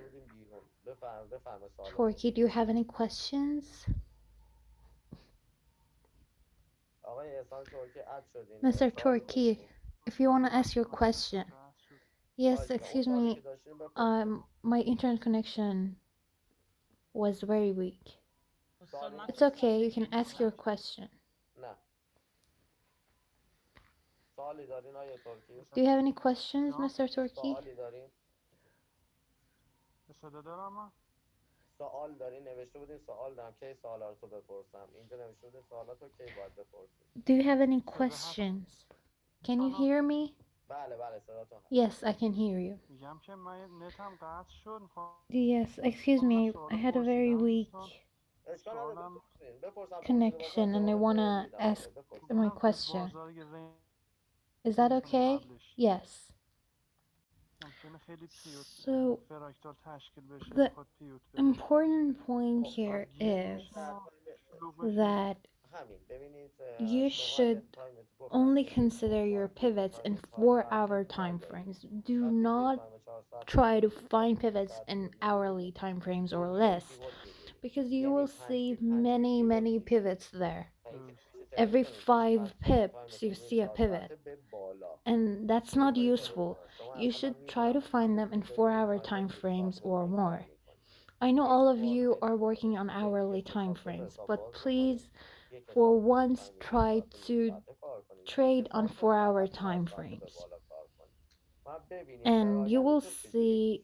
Torky, do you have any questions? Mr. Torky, if you want to ask your question. Yes, excuse me. My internet connection was very weak. It's okay, you can ask your question. Do you have any questions, Mr. Torky? Do you have any questions? Can you hear me? Yes, I can hear you. Yes, excuse me. I had a very weak connection and I want to ask my question. Is that okay? Yes. So, the important point here is that you should only consider your pivots in 4-hour time frames. Do not try to find pivots in hourly time frames or less because you will see many pivots there. Every 5 pips you see a pivot and that's not useful. You should try to find them in 4-hour time frames or more. I know all of you are working on hourly time frames, but please for once try to trade on 4-hour time frames. And you will see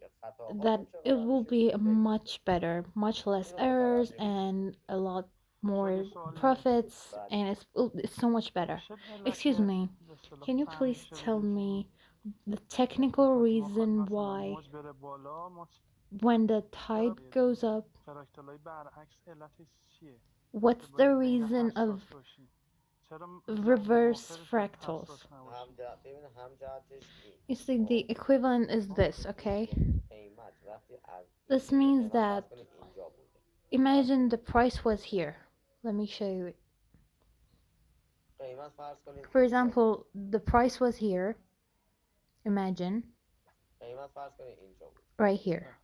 that it will be much better, much less errors and a lot more profits and it's so much better. Excuse me, can you please tell me the technical reason why when the tide goes up, what's the reason of reverse fractals? You see, the equivalent is this, okay? This means that, imagine the price was here. Let me show you it. For example, the price was here. Imagine. Right here.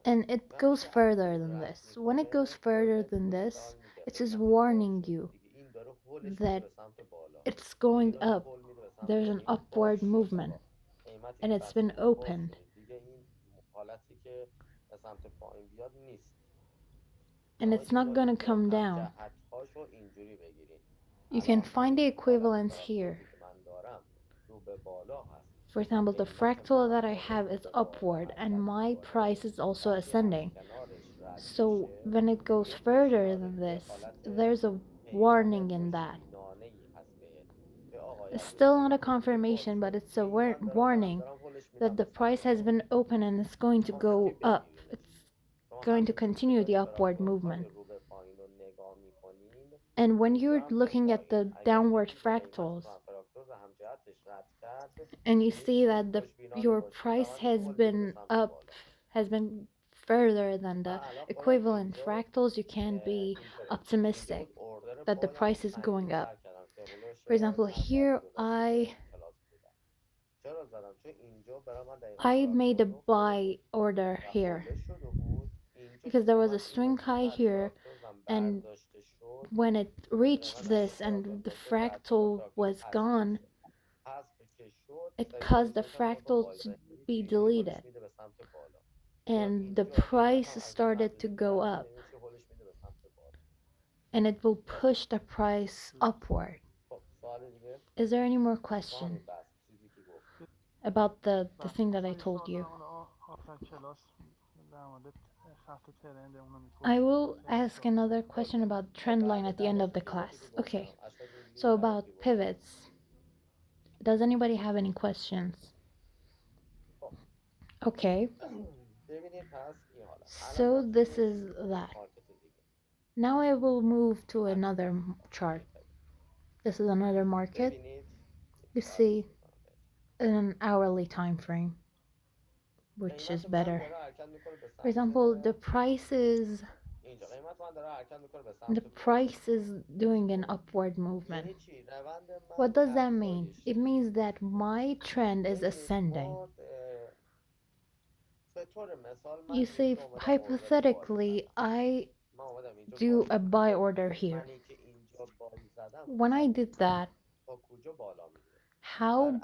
And it goes further than this. When it goes further than this, it is warning you that it's going up. There's an upward movement. And it's been opened. And it's not going to come down. You can find the equivalence here. For example, the fractal that I have is upward and my price is also ascending. So when it goes further than this, there's a warning in that. It's still not a confirmation, but it's a warning that the price has been open and it's going to go up. It's going to continue the upward movement. And when you're looking at the downward fractals and you see that your price has been further than the equivalent fractals, you can be optimistic that the price is going up. For example, here I I made a buy order here because there was a swing high here, and when it reached this and the fractal was gone, it caused the fractal to be deleted, and the price started to go up, and it will push the price upward. Is there any more question about the thing that I told you? I will ask another question about trend line at the end of the class. Okay, so about pivots. Does anybody have any questions? Okay, so this is that. Now I will move to another chart. This is another market. You see an hourly time frame, which is better. For example, the price is doing an upward movement. What does that mean? It means that my trend is ascending. You see, hypothetically, I do a buy order here. When I did that, how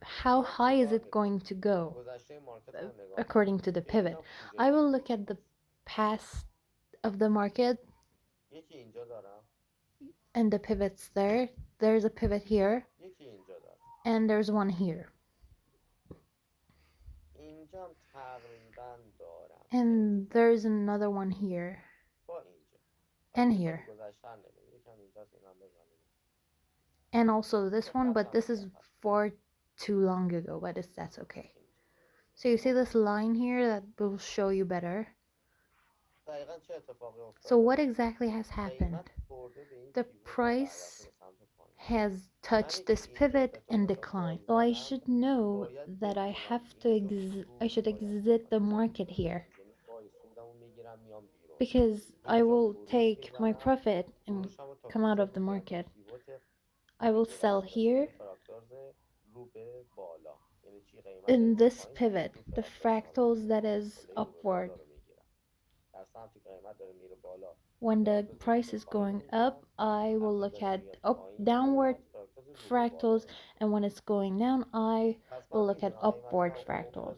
how high is it going to go according to the pivot? I will look at the past of the market and the pivots there. There's a pivot here and there's one here. And there's another one here and here. And also this one, but this is far too long ago, but that's okay. So you see this line here that will show you better. So what exactly has happened? The price has touched this pivot and declined. So I should know that I should exit the market here, because I will take my profit and come out of the market. I will sell here in this pivot, the fractals that is upward. When the price is going up, I will look at downward fractals, and when it's going down, I will look at upward fractals.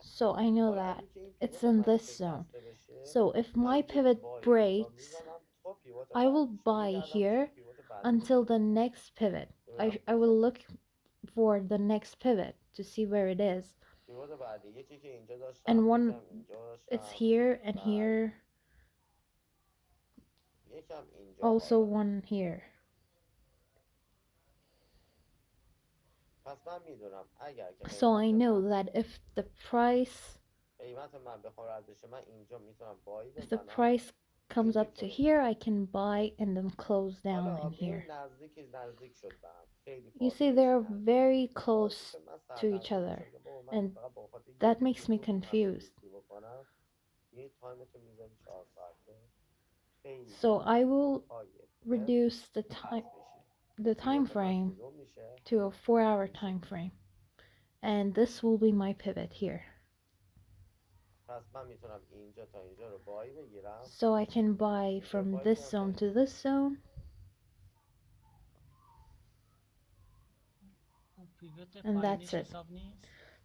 So I know that it's in this zone. So if my pivot breaks, I will buy here until the next pivot. I will look for the next pivot to see where it is. And one, it's here and here, also one here. So I know that if the price comes up to here, I can buy and then close down in here. You see, they're very close to each other, and that makes me confused. So I will reduce the time frame to a 4-hour time frame, and this will be my pivot here. So I can buy from this zone to this zone, and that's it.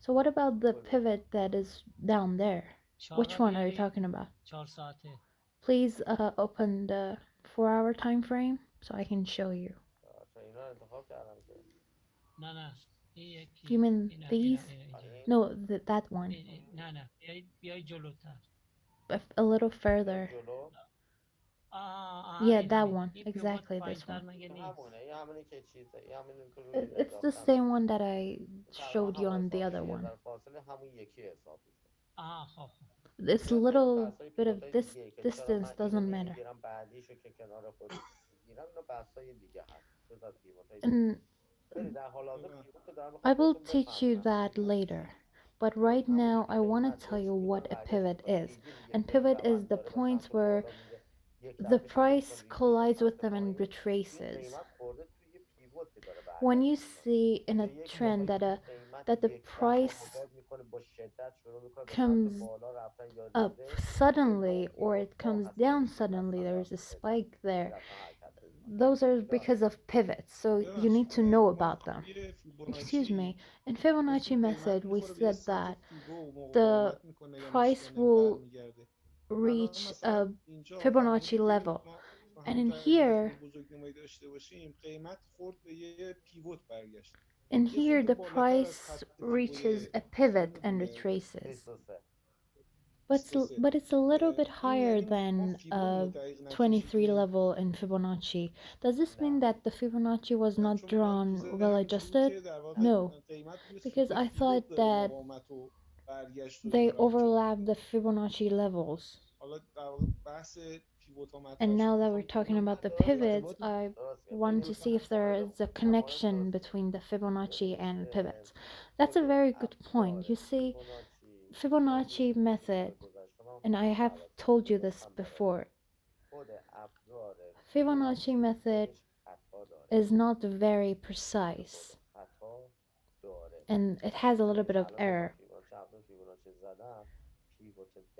So what about the pivot that is down there? Which one are you talking about? Please open the 4-hour time frame so I can show you. You mean these? No, that one. A little further. Yeah, that one. Exactly, this one. It's the same one that I showed you on the other one. This little bit of this distance doesn't matter. And I will teach you that later. But right now, I want to tell you what a pivot is. And pivot is the points where the price collides with them and retraces. when you see in a trend that the price comes up suddenly or it comes down suddenly, there's a spike there. Those are because of pivots, so you need to know about them. توی Excuse me. فیبوناچی In Fibonacci گفتیم قیمت method, we میخوره به یه said سطح that پیوت the مقاومت میکنه یا price میشکنه will برمیگرده. الان reach a مثلا اینجا Fibonacci فهمیدیم که level. ما And همون in تحلیل here, خیلی بزرگنمایی داشته باشیم قیمت خورد به یه پیوت برگشت in یه here خورده the بالاتر از price خط reaches فیبوی a pivot چند and بودونه retraces. 23 But it's a little bit این higher یعنی ما than فیبامون رو دقیق 23 نکشیدیم level in Fibonacci. Does this mean that the Fibonacci was نه not چون من تو drawn ذهنم well اینجوری بود adjusted? که در واقع No, قیمت روی because سوپر I پیوت thought داره that مقاومت و برگشت رو they داره انجام overlap میده the Fibonacci levels. حالا در واقع بحث پیوت ها مطرح And شد now that we're میخوام talking ببینم about the ارتباط pivots, I want بین to see if there is a connection between the Fibonacci and pivots. That's a very good point. You see, Fibonacci method, and I have told you this before, Fibonacci method is not very precise and it has a little bit of error.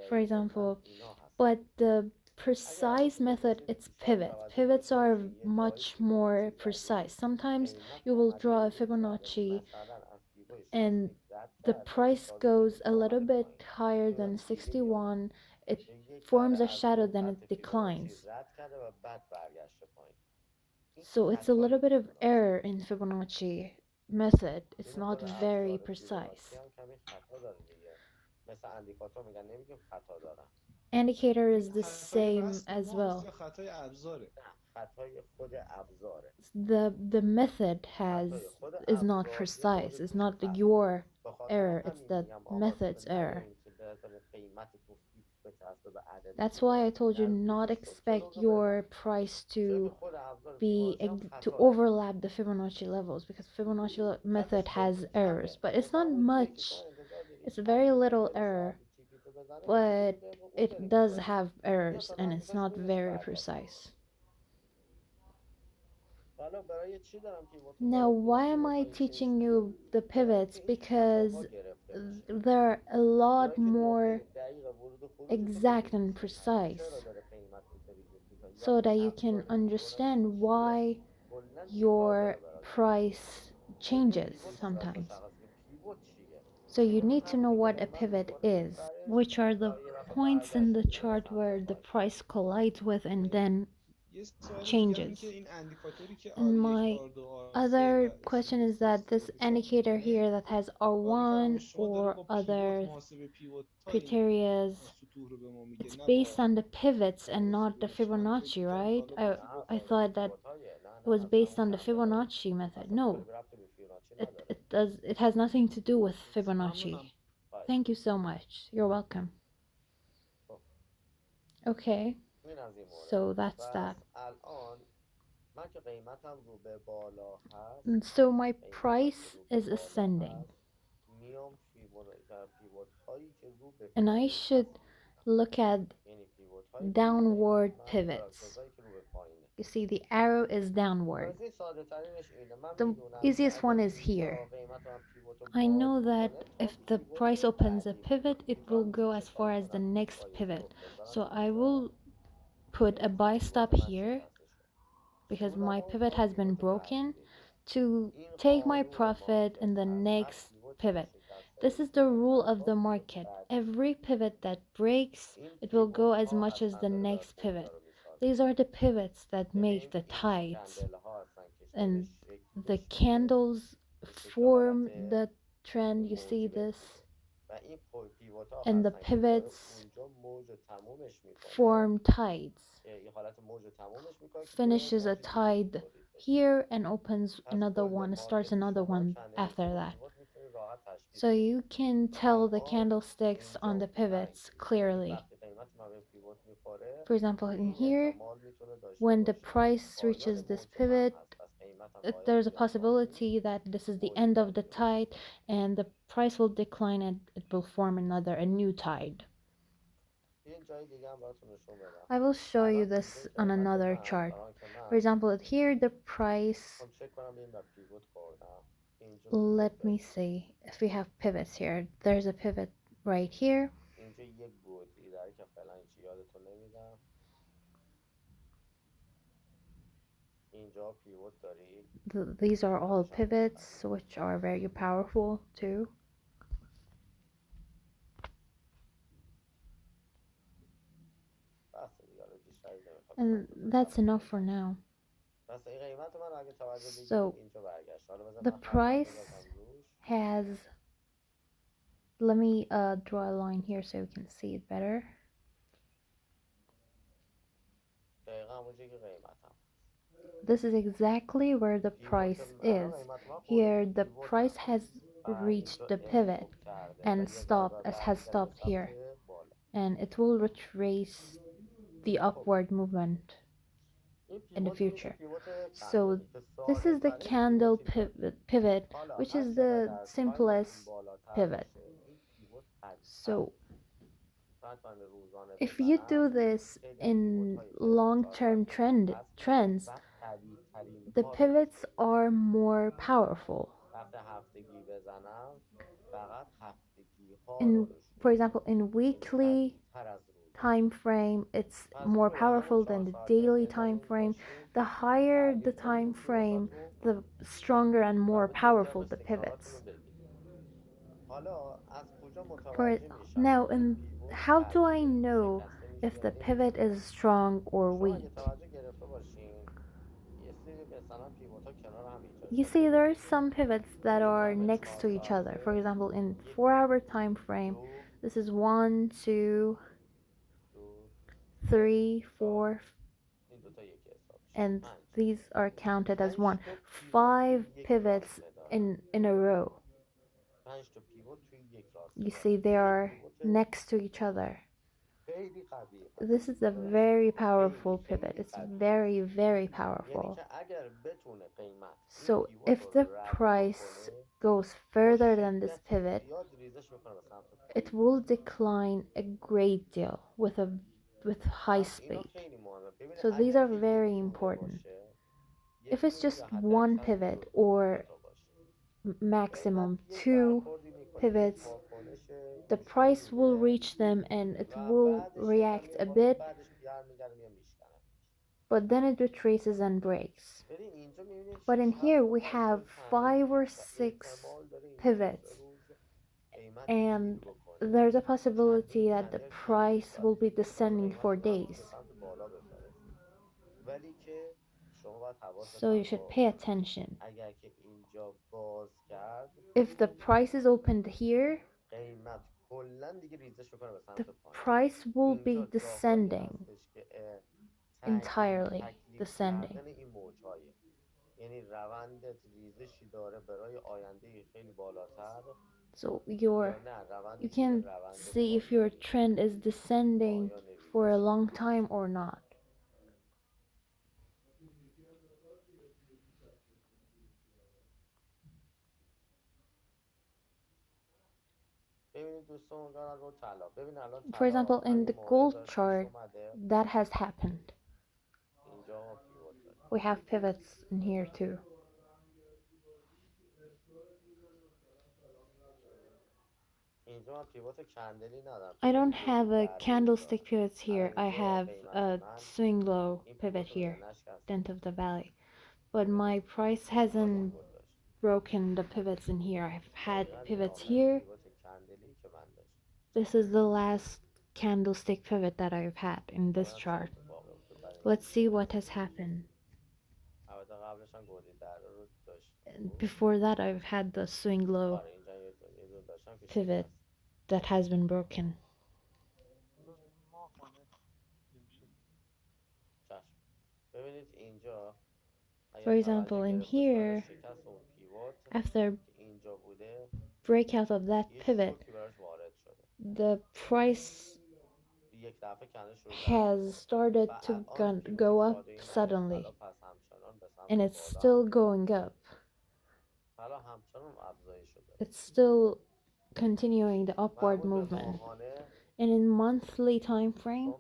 For example, but the precise method, it's pivots. Pivots are much more precise. Sometimes you will draw a Fibonacci and the price goes a little bit higher than 61. It forms a shadow, then it declines. So it's a little bit of error in Fibonacci method. It's not very precise. Indicator is the same رسم as ماست well. یا خطای ابزاره The method is not precise. It's not your error. It's the method's error. That's why I told you not expect your price to to overlap the Fibonacci levels because Fibonacci method has errors, but it's not much. It's very little error, but it does have errors and it's not very precise. Now, why am I teaching you the pivots? Because they're a lot more exact and precise so that you can understand why your price changes sometimes. So you need to know what a pivot is, which are the points in the chart where the price collides with and then یه سوال دیگه هم این changes. که این اندیکاتوری که And R1 my R2 R3 other و question is اسمت that this حساب indicator میکنه here that has سوالی که R1 شما داره or با پیوت other محاسبه پیوت ها این criterias, سطوح رو به ما میگه it's نه based با on the pivots and not the فیبوناچی من فکر Fibonacci, میکردم تا right? حالا با پیوت I ها thought that it was based on the Fibonacci method. No, it has nothing to do with Fibonacci. ممنونم Thank you so much. You're welcome. Okay, so that's that. And so my price is ascending. And I should look at downward pivots. You see, the arrow is downward. The easiest one is here. I know that if the price opens a pivot, it will go as far as the next pivot. So I will put a buy stop here because my pivot has been broken to take my profit in the next pivot. This is the rule of the market. Every pivot that breaks, it will go as much as the next pivot. These are the pivots that make the tides, and the candles form the trend. You see this, and the pivots form tides. Finishes a tide here and opens another one, starts another one after that. So you can tell the candlesticks on the pivots clearly. For example, in here, when the price reaches this pivot, there's a possibility that this is the end of the tide and the price will decline and it will form a new tide. I will show you this on another chart. For example, here the price, let me see if we have pivots here. There's a pivot right here. These are all pivots, which are very powerful too. And that's enough for now. So the price has, let me draw a line here so you can see it better. This is exactly where the price is. Here the price has reached the pivot and has stopped here, and it will retrace the upward movement in the future. So this is the candle pivot, which is the simplest pivot. So if you do this in long-term trends, the pivots are more powerful. For example, in weekly time frame, it's more powerful than the daily time frame. The higher the time frame, the stronger and more powerful the pivots. Now, how do I know if the pivot is strong or weak? You see, there are some pivots that are next to each other. For example, in 4-hour time frame, this is 1, 2, 3, 4, and these are counted as one. 5 pivots in a row. You see, they are next to each other. This is a very powerful pivot. It's very, very powerful. So if the price goes further than this pivot, it will decline a great deal with high speed. So these are very important. If it's just one pivot or maximum 2 pivots, the price will reach them and it will react a bit, but then it retraces and breaks. But in here we have 5 or 6 pivots, and there's a possibility that the price will be descending for days. So you should pay attention. If the price is opened here, the price will be descending, entirely descending. So you can see if your trend is descending for a long time or not. For example, in the gold chart, that has happened. We have pivots in here too. I don't have a candlestick pivots here. I have a swing low pivot here, dent of the valley. But my price hasn't broken the pivots in here. I've had pivots here. This is the last candlestick pivot that I've had in this chart. Let's see what has happened. Before that, I've had the swing low pivot that has been broken. For example, in here, after breakout of that pivot, the price has started to go up suddenly, and it's still going up. It's still continuing the upward movement, And in monthly time frame,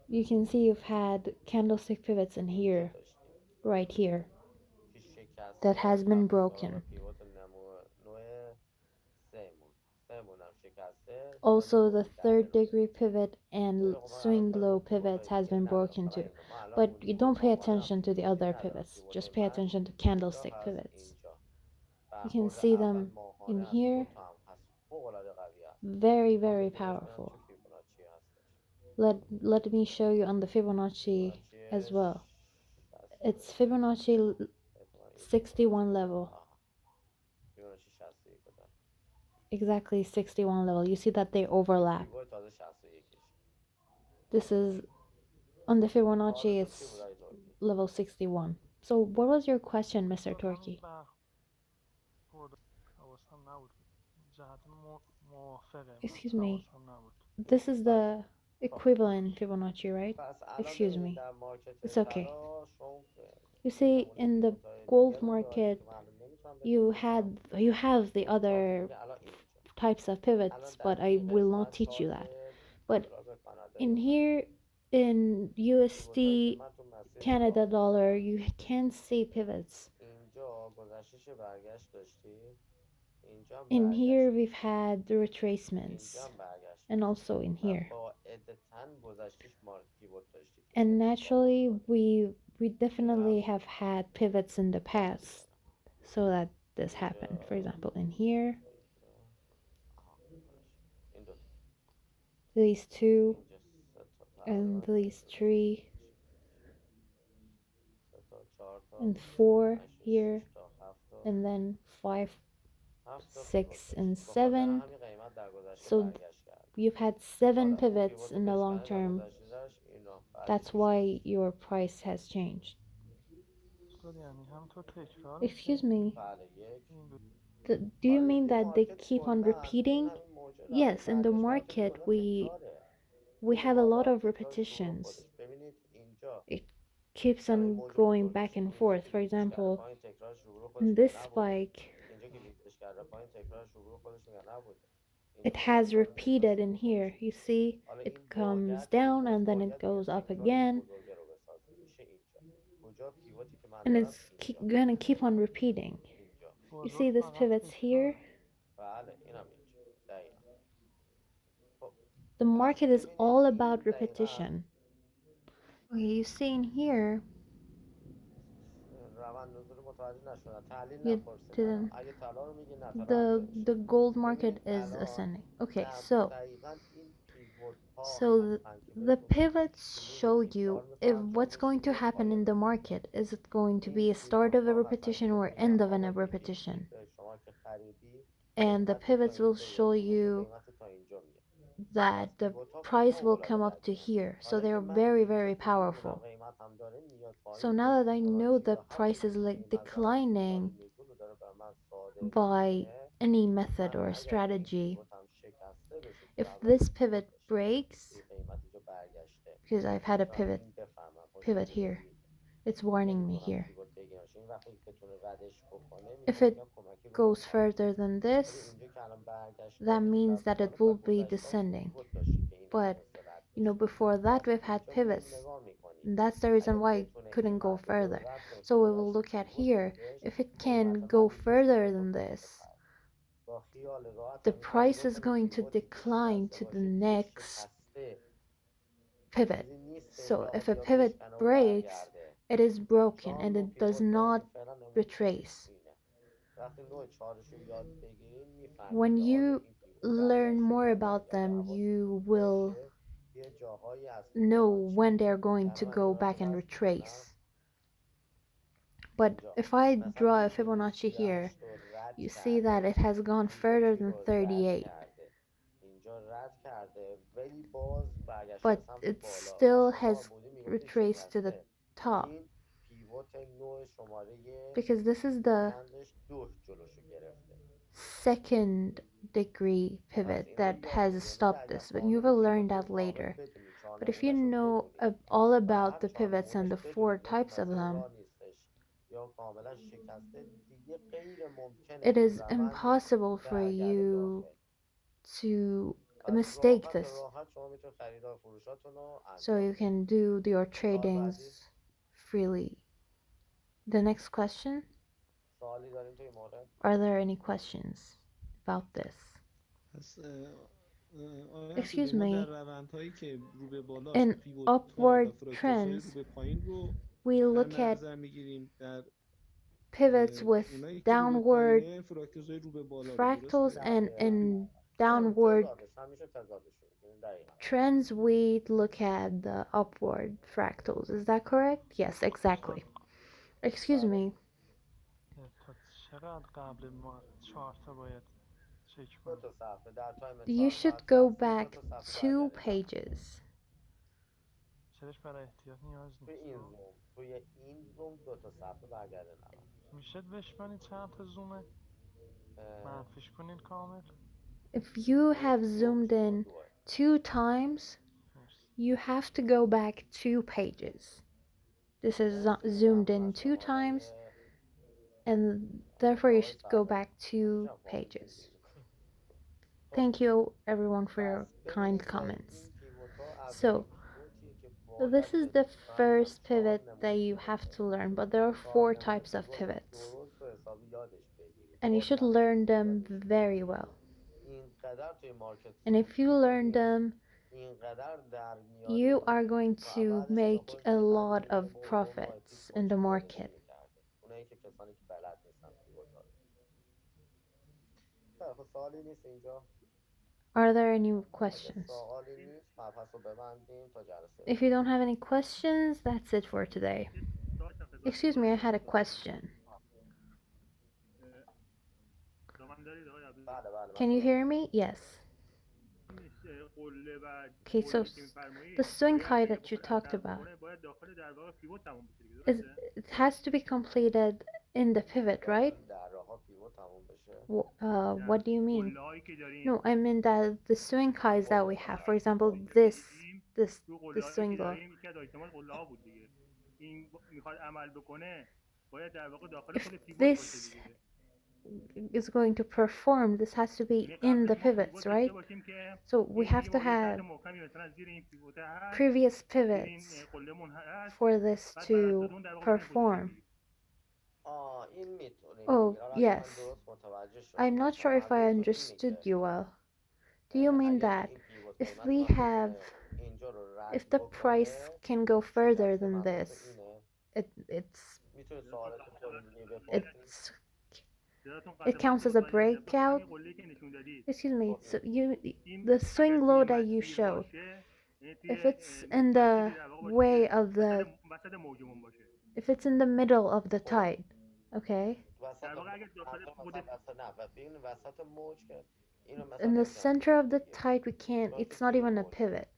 you can see you've had candlestick pivots in here, right here, that has been broken. Also, the third degree pivot and swing low pivots has been broken too. But you don't pay attention to the other pivots, just pay attention to candlestick pivots. You can see them in here, very, very powerful. Let me show you on the Fibonacci as well. It's Fibonacci 61 level. Exactly 61 level. You see that they overlap. This is on the Fibonacci, it's level 61. So what was your question, Mr. Turkey? Excuse me. This is the equivalent Fibonacci, right? Excuse me. It's okay. You see, in the gold market, you have the other types of pivots, but I will not teach you that. But in here, in USD Canada dollar, you can see pivots. In here, we've had the retracements, and also in here. And naturally, we definitely have had pivots in the past, so that this happened. For example, in here, these two, and these three, and four here, and then 5, 6, and 7. So you've had 7 pivots in the long term. That's why your price has changed. Excuse me. Do you mean that they keep on repeating? Yes, in the market we have a lot of repetitions. It keeps on going back and forth. For example, in this spike, it has repeated in here. You see, it comes down and then it goes up again, and it's gonna keep on repeating. You see this pivots here? The market is all about repetition. Okay, you see in here, you didn't. The gold market is ascending. Okay, so the pivots show you if what's going to happen in the market. Is it going to be a start of a repetition or end of a repetition? And the pivots will show you that the price will come up to here. So they're very, very powerful. So now that I know the price is like declining by any method or strategy, if this pivot breaks, because I've had a pivot here, it's warning me here. If it goes further than this, that means that it will be descending. But before that we've had pivots. And that's the reason why it couldn't go further. So we will look at here. If it can go further than this, the price is going to decline to the next pivot. So if a pivot breaks, it is broken and it does not retrace. When you learn more about them, you will know when they're going to go back and retrace. But if I draw a Fibonacci here, you see that it has gone further than 38. But it still has retraced to the top. Because this is the second degree pivot that has stopped this, but you will learn that later. But if you know all about the pivots and the 4 types of them, it is impossible for you to mistake this. So you can do your tradings freely. The next question. Are there any questions about this? Excuse me. In upward trends, we look at pivots with downward fractals, and in downward trends we look at the upward fractals. Is that correct? Yes, exactly. Excuse me. You should go back 2 pages. If you have zoomed in 2 times, you have to go back 2 pages. This is zoomed in 2 times, and therefore you should go back 2 pages. Thank you everyone for your kind comments. So this is the first pivot that you have to learn, but there are 4 types of pivots, and you should learn them very well. And if you learn them, you are going to make a lot of profits in the market. Are there any questions? If you don't have any questions, that's it for today. Excuse me, I had a question. Can you hear me? Yes. Okay, so the swing high that you talked about, it has to be completed in the pivot, right? What do you mean? No, I mean that the swing highs that we have, for example, this swing low. If this is going to perform, this has to be in the pivots, right? So we have to have previous pivots for this to perform. Oh, yes. I'm not sure if I understood you well. Do you mean that if the price can go further than this, it counts as a breakout? Excuse me. So the swing low that you showed, if it's in the way of if it's in the middle of the tide, okay? In the center of the tide, it's not even a pivot.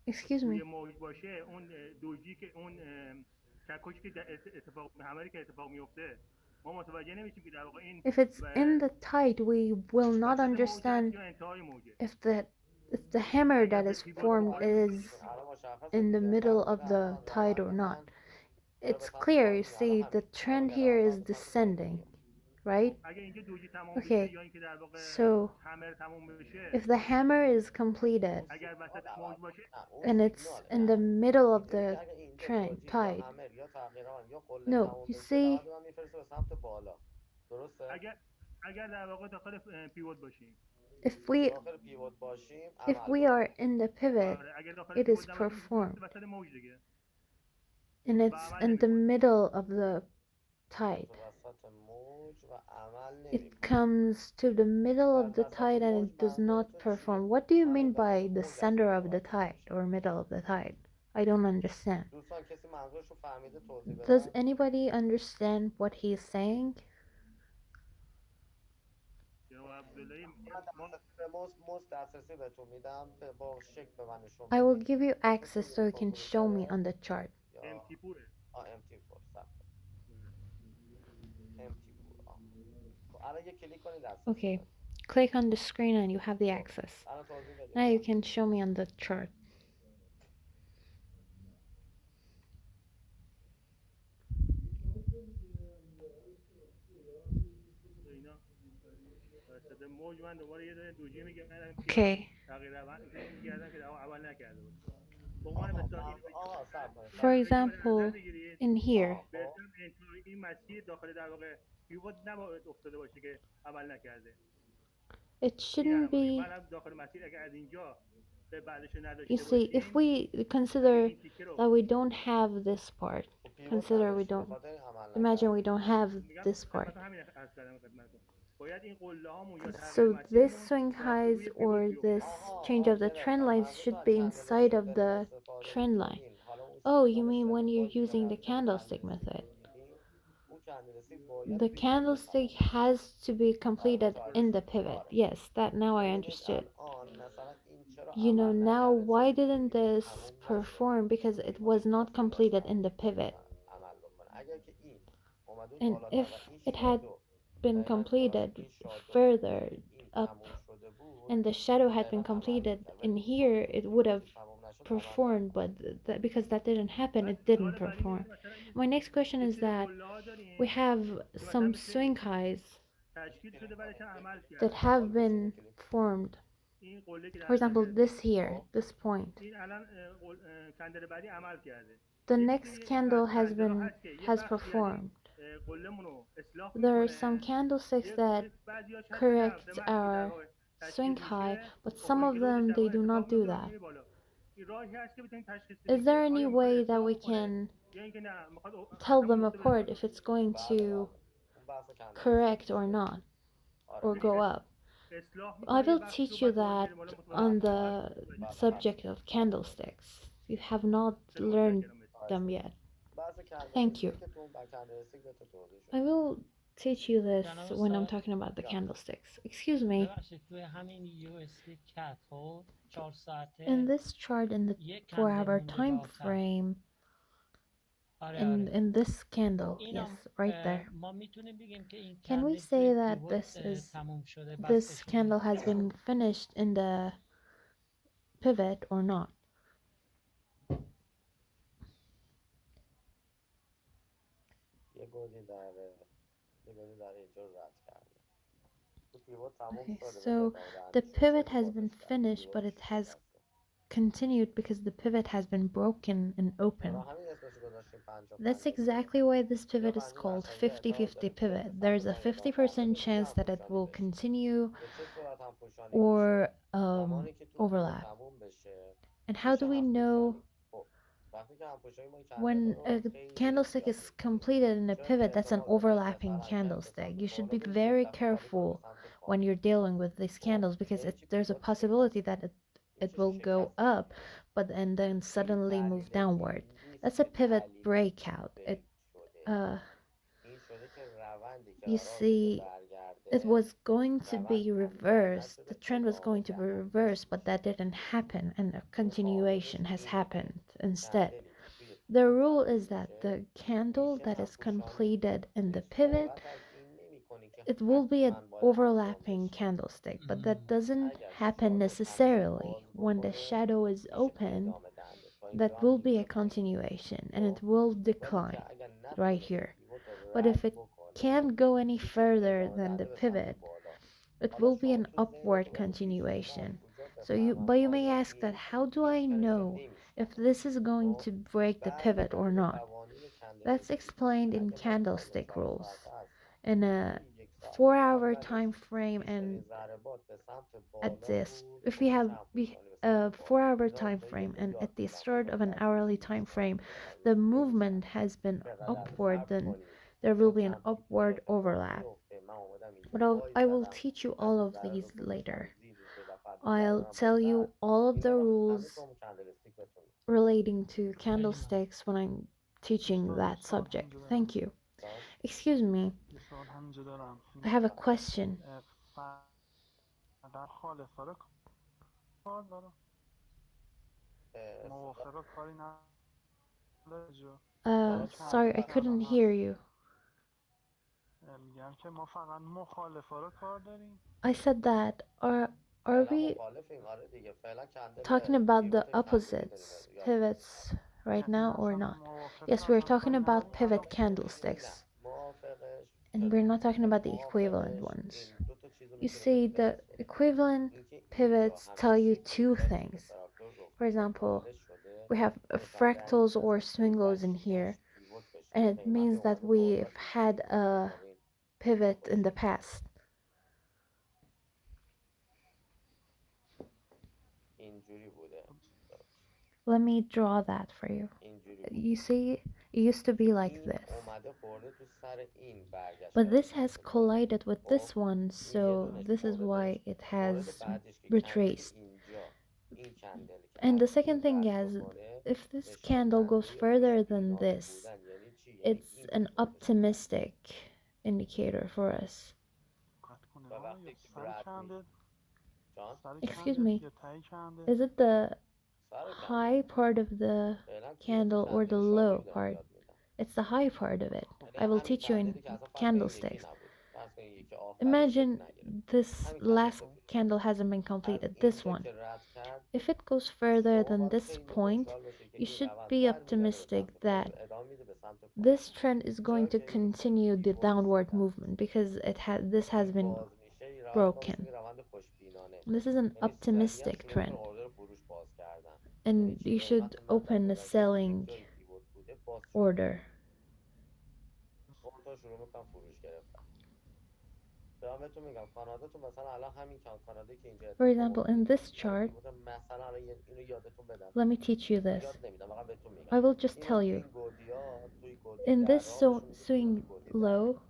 Excuse me. If it's in the tide, we will not understand if the hammer that is formed is in the middle of the tide or not. It's clear, you see, the trend here is descending, right? Okay, so if the hammer is completed and it's in the middle of the tide, no, you see, if we are in the pivot, it is performed, and it's in the middle of the tide. It comes to the middle of the tide and it does not perform. What do you mean by the center of the tide or middle of the tide? I don't understand. Does anybody understand what he's saying? I will give you access so you can show me on the chart. Okay, click on the screen and you have the access. Now you can show me on the chart. Okay. For example, in here, it shouldn't be. You see, if we consider that we don't have this part, consider we don't, imagine we don't have this part. So this swing highs or this change of the trend lines should be inside of the trend line. Oh, you mean when you're using the candlestick method? The candlestick has to be completed in the pivot. Yes, that now I understood. You know, now why didn't this perform? Because it was not completed in the pivot. And if it had been completed further up and the shadow had been completed in here, it would have performed, but because that didn't happen, it didn't perform. My next question is that we have some swing highs that have been formed. For example, this here, this point. The next candle has performed. There are some candlesticks that correct our swing high, but some of them they do not do that. Is there any way that we can tell them apart if it's going to correct or not, or go up? I will teach you that on the subject of candlesticks. You have not learned them yet. Thank you. I will teach you this when I'm talking about the candlesticks. Excuse me. In this chart, in the 4-hour time frame, in this candle, yes, right there. Can we say that this candle has been finished in the pivot or not? Okay, so the pivot has been finished, but it has continued because the pivot has been broken and open. That's exactly why this pivot is called 50-50 pivot. There's a 50% chance that it will continue or overlap. And how do we know when a candlestick is completed in a pivot? That's an overlapping candlestick. You should be very careful when you're dealing with these candles because there's a possibility that it will go up and then suddenly move downward. That's a pivot breakout. You see, it was going to be reversed. The trend was going to be reversed, but that didn't happen, and a continuation has happened instead. The rule is that the candle that is completed in the pivot, it will be an overlapping candlestick, but that doesn't happen necessarily. When the shadow is open, that will be a continuation and it will decline right here. But if it can't go any further than the pivot, it will be an upward continuation. But you may ask that how do I know if this is going to break the pivot or not? That's explained in candlestick rules. In a 4-hour time frame and at this, if we have a 4-hour time frame and at the start of an hourly time frame, the movement has been upward, then there will be an upward overlap. But I will teach you all of these later. I'll tell you all of the rules relating to candlesticks when I'm teaching that subject. Thank you. Excuse me. I have a question. Sorry, I couldn't hear you. I said that are we talking about the opposites, pivots, right now or not? Yes, we're talking about pivot candlesticks. And we're not talking about the equivalent ones. you see the equivalent pivots tell you two things. For example, we have fractals or swing lows in here, and it means that we've had a pivot in the past. Let me draw that for you. You see, it used to be like this. But this has collided with this one, so this is why it has retraced. And the second thing is, if this candle goes further than this, it's an optimistic indicator for us. Excuse me, is it the high part of the candle or the low part? It's the high part of it. I will teach you in candlesticks. Imagine this last candle hasn't been completed, this one. If it goes further than this point, you should be optimistic that this trend is going to continue the downward movement because this has been broken. This is an optimistic trend, and you should open a selling order. For example, in this chart, let me teach you this. I will just tell you. In this swing low,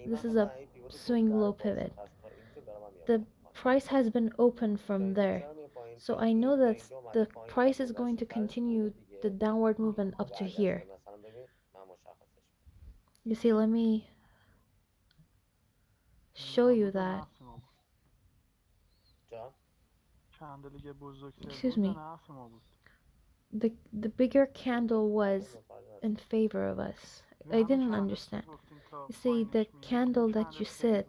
this is a swing low pivot. The price has been open from there. So I know that the price is going to continue the downward movement up to here. You see, let me show you that. Excuse me. The bigger candle was in favor of us. I didn't understand. You see, the candle that you sit,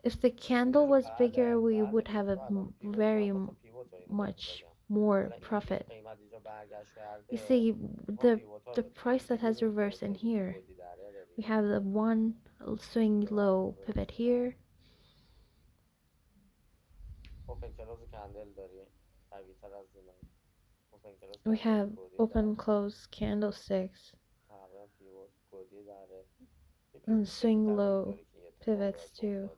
if the candle was bigger, we would have a very much more profit. You see, the price that has reversed in here, we have the one swing low pivot here. We have open close candlesticks and swing low pivots too.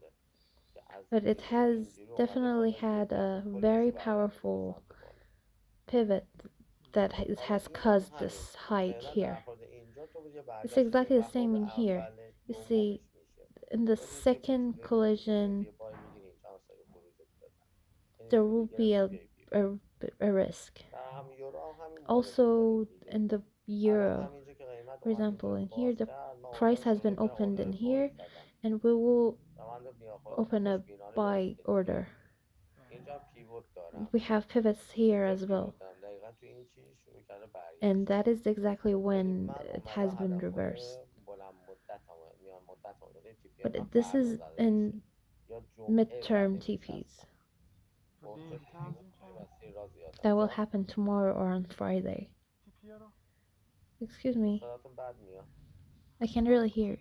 But it has definitely had a very powerful pivot that has caused this hike here. It's exactly the same in here. You see, in the second collision, there will be a risk. Also, in the euro, for example, in here, the price has been opened in here, and we will open a buy order. We have pivots here as well, and that is exactly when it has been reversed. But this is in midterm TPs. That will happen tomorrow or on Friday. Excuse me. I can't really hear.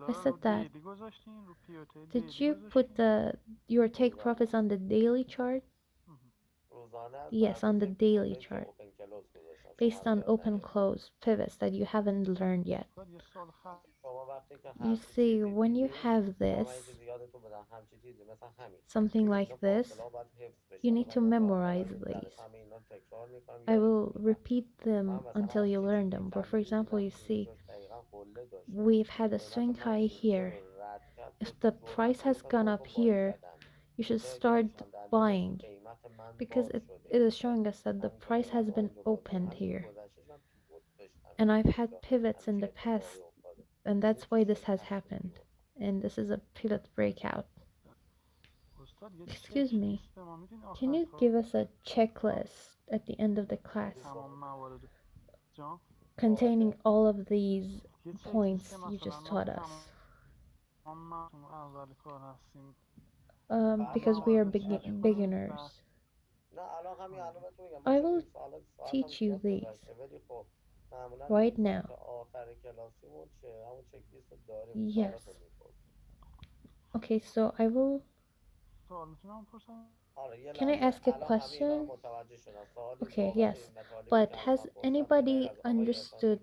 I said that. Did you put your take profits on the daily chart? Yes, on the daily chart. Based on open close pivots that you haven't learned yet. You see, when you have this, something like this, you need to memorize these. I will repeat them until you learn them. But for example, you see, we've had a swing high here. If the price has gone up here, you should start buying because it is showing us that the price has been opened here. And I've had pivots in the past, and that's why this has happened. And this is a pivot breakout. Excuse me, can you give us a checklist at the end of the class containing all of these points you just taught us? Because we are beginners. I will teach you these right now. Yes. Okay, so I will. سوال میتونم بپرسم؟ Can I ask a question? Okay, yes. But has anybody understood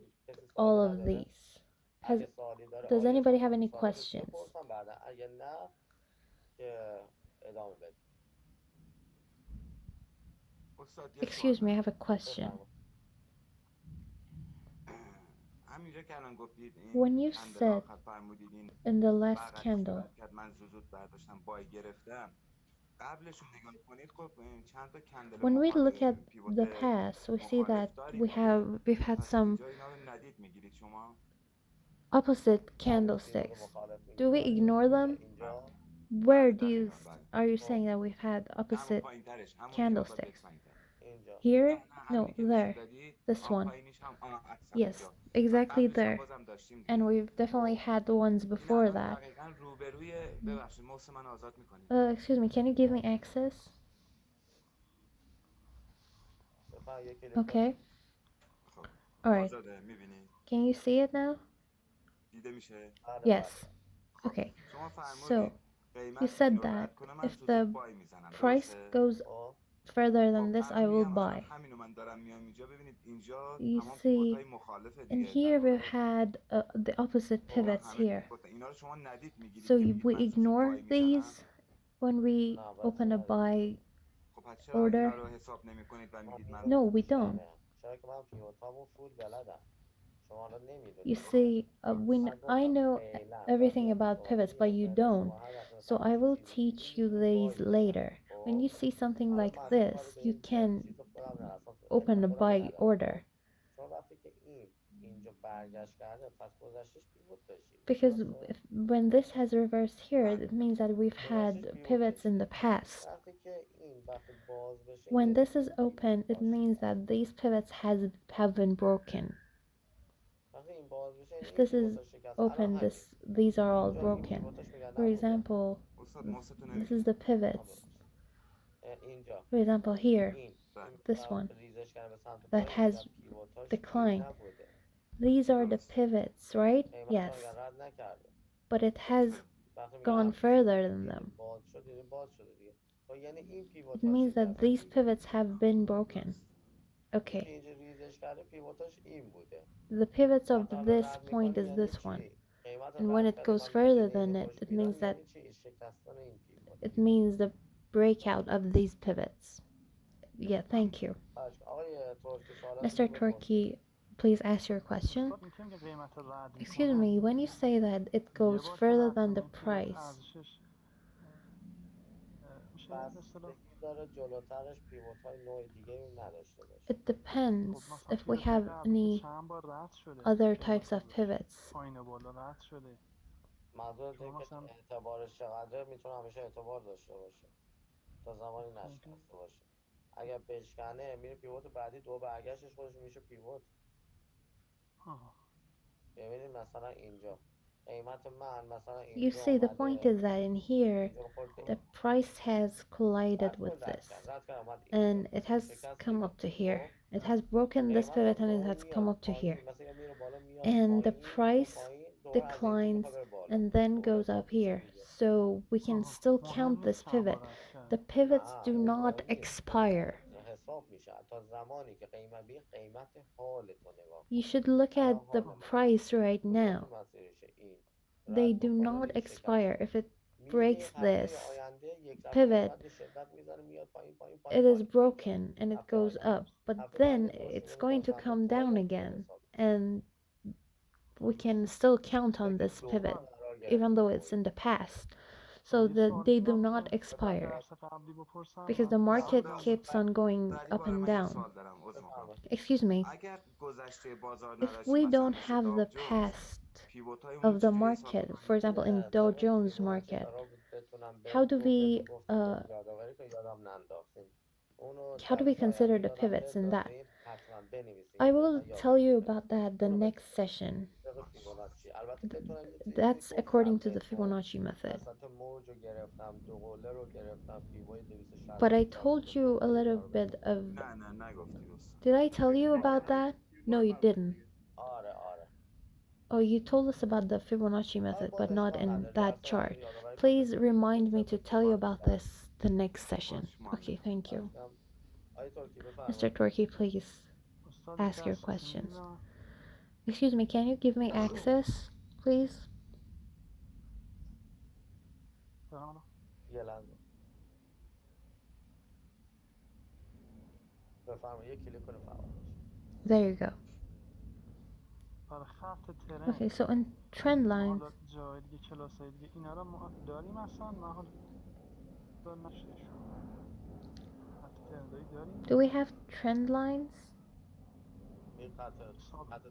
all of these? Has Does anybody have any questions? Excuse me, I have a question. When you said in the last candle, when we look at the past, we see that we've had some opposite candlesticks. Do we ignore them? Where are you saying that we've had opposite candlesticks? Here? No, there. This one. Yes, exactly there. And we've definitely had the ones before that. Excuse me, can you give me access? Okay. Alright. Can you see it now? Yes. Okay. So, you said that if the price goes further than this, I will buy. You see, and here we've had the opposite pivots here. So we ignore these when we open a buy order? No, we don't. You see, when I know everything about pivots, but you don't. So I will teach you these later. When you see something like this, you can open a buy order. Because when this has reversed here, it means that we've had pivots in the past. When this is open, it means that these pivots have been broken. If this is open, these are all broken. For example, this is the pivots. For example, here, this one that has declined. These are the pivots, right? Yes. But it has gone further than them. It means that these pivots have been broken. Okay. The pivots of this point is this one. And when it goes further than it, it means the breakout of these pivots. Yeah, thank you. Mr. Turkey, please ask your question. Excuse me, when you say that it goes further than the price, it depends if we have any other types of pivots. You see, the point is that in here, the price has collided with this, and it has come up to here. It has broken this pivot and it has come up to here. And the price declines and then goes up here. So we can still count this pivot. The pivots do not expire. You should look at the price right now. They do not expire. If it breaks this pivot, it is broken and it goes up. But then it's going to come down again. And we can still count on this pivot, even though it's in the past. So that they do not expire. Because the market keeps on going up and down. Excuse me. If we don't have the past of the market, for example, in Dow Jones market, how do we uh, how do we consider the pivots in that? I will tell you about that the next session. That's according to the Fibonacci method. But I told you a little bit of... Did I tell you about that? No, you didn't. Oh, you told us about the Fibonacci method, but not in that chart. Please remind me to tell you about this the next session. Okay, thank you. Mr. Torky, please استاد ask your دسترسی questions. می‌دم. Excuse me, can you give me access, please? بله. یه لحظه بفرمایید یک کلیک کنید فعال بشه. There you go. برای خط ترن Okay, so in trend ما lines, حالا جای دیگه کلاسای دیگه اینا رو ما داریم اصلا من حالا نشده خط ترندایی داریم do we have trend lines? این خط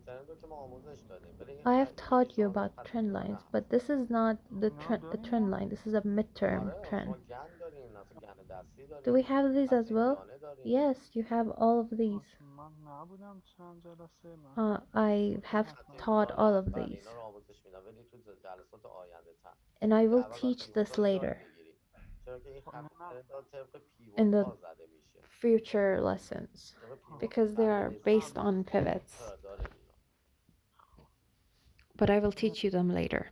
ترند رو که ما آموزش دادیم. ولی این I have اینی که taught you شما دارید about خط trend ترن lines, هست. but this is not the اینا رو a داریم trend ما line. This is a midterm آره trend. شما گن داریم، مثلا گن دستی Do we داریم، have these خط as well? میانه داریم. Yes, you have all of these. من نبودم چند جلسه من I have خط taught میانه all هست. of بله these, اینا رو آموزش میدم ولی تو جلسات آینده تر. and I will اول باید teach پیوت this ها رو یاد later بگیری. چرا که این خب خط نه ترند ها طبق پیوت in the ها زده میشه. future lessons طبق پیوت because they are based on pivots. داره اینا. But I will teach you them later.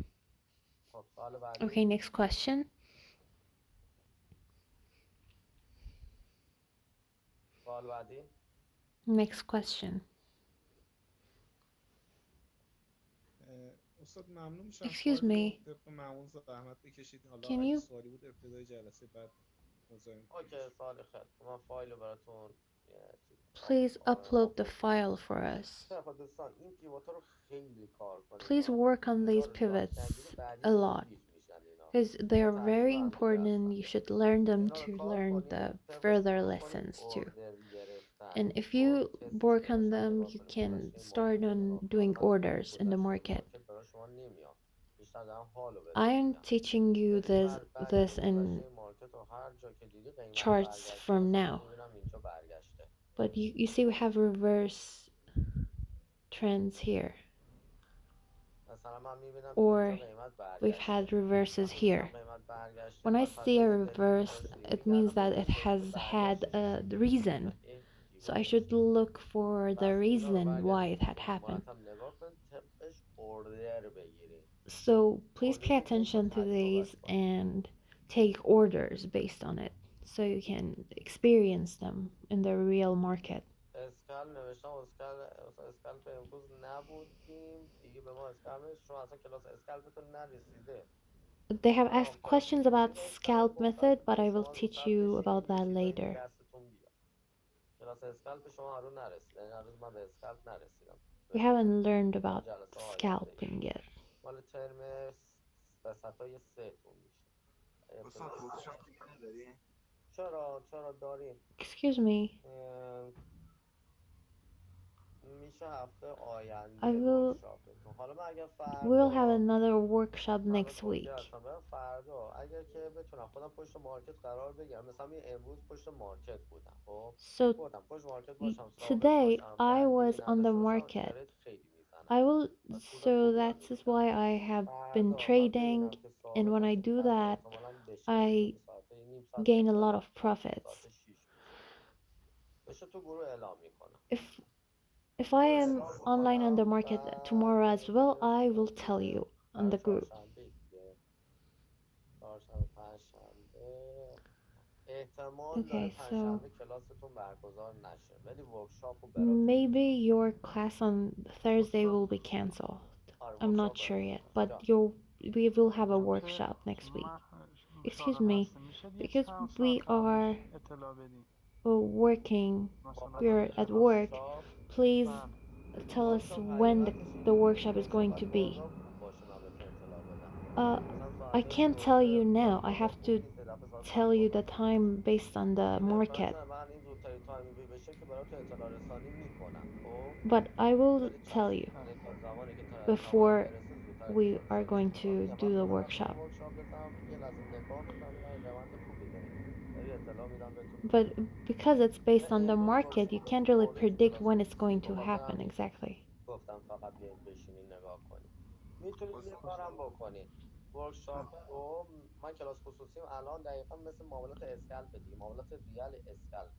خب سوال بعدی. Okay, next question. سوال بعدی. Next question. استاد ممنون میشم. Excuse فایل رو me. طبق معمول زحمت بکشید. حالا Can اگه you سوالی بود ابتدای جلسه بعد مزاحم اوکی کنید. سوال خیلی. من فایل رو براتون please upload the file for us? خب دوستان این پیوت ها رو خیلی کار کنید. Please work on these pivots a lot because they are very important and you should learn them to learn the further lessons too. And if you work on them, you can start on doing orders in the market. I am teaching you this in charts from now. But you see we have reverse trends here. Or we've had reverses here. When I see a reverse, it means that it has had a reason. So I should look for the reason why it had happened. So please pay attention to these and take orders based on it so you can experience them in the real market. اسکل نوشتم اسکلپ امروز نبودیم دیگه به ما اسکلپ شما اصلا کلاس اسکلپتون نرسیده. They have asked questions about scalp method, but I will teach you about that later. کلاس اسکلپ شما هنوز نرسیده. یعنی هنوز من به اسکلپ نرسیدم. We haven't learned about scalping yet. مال ترم وسطای سه تون میشه. چرا داریم. Excuse me. میشه هفته آینده I will. حالا من اگر فردا We'll have another workshop next week. فردا اگر که بتونم خودم پشت مارکت قرار بگیرم مثلا امروز پشت مارکت بودم خب So پشت مارکت باشم today I was on the market. I will. So that is why I have been trading, and when I do that, I gain a lot of profits. If I am online on the market tomorrow as well, I will tell you on the group. Okay, so maybe your class on Thursday will be cancelled. I'm not sure yet, but we will have a workshop next week. Excuse me, because we are working, we're at work, please tell us when the workshop is going to be. I can't tell you now. I have to tell you the time based on the market. But I will tell you before we are going to do the workshop. But because it's based on the market, you can't really predict when it's going to happen exactly. میتونید یه کارم بکنید ورکشاپ رو من کلاس خصوصیم الان دقیقا مثل معاملات اسکلپ دیگه معاملات ریال اسکلپ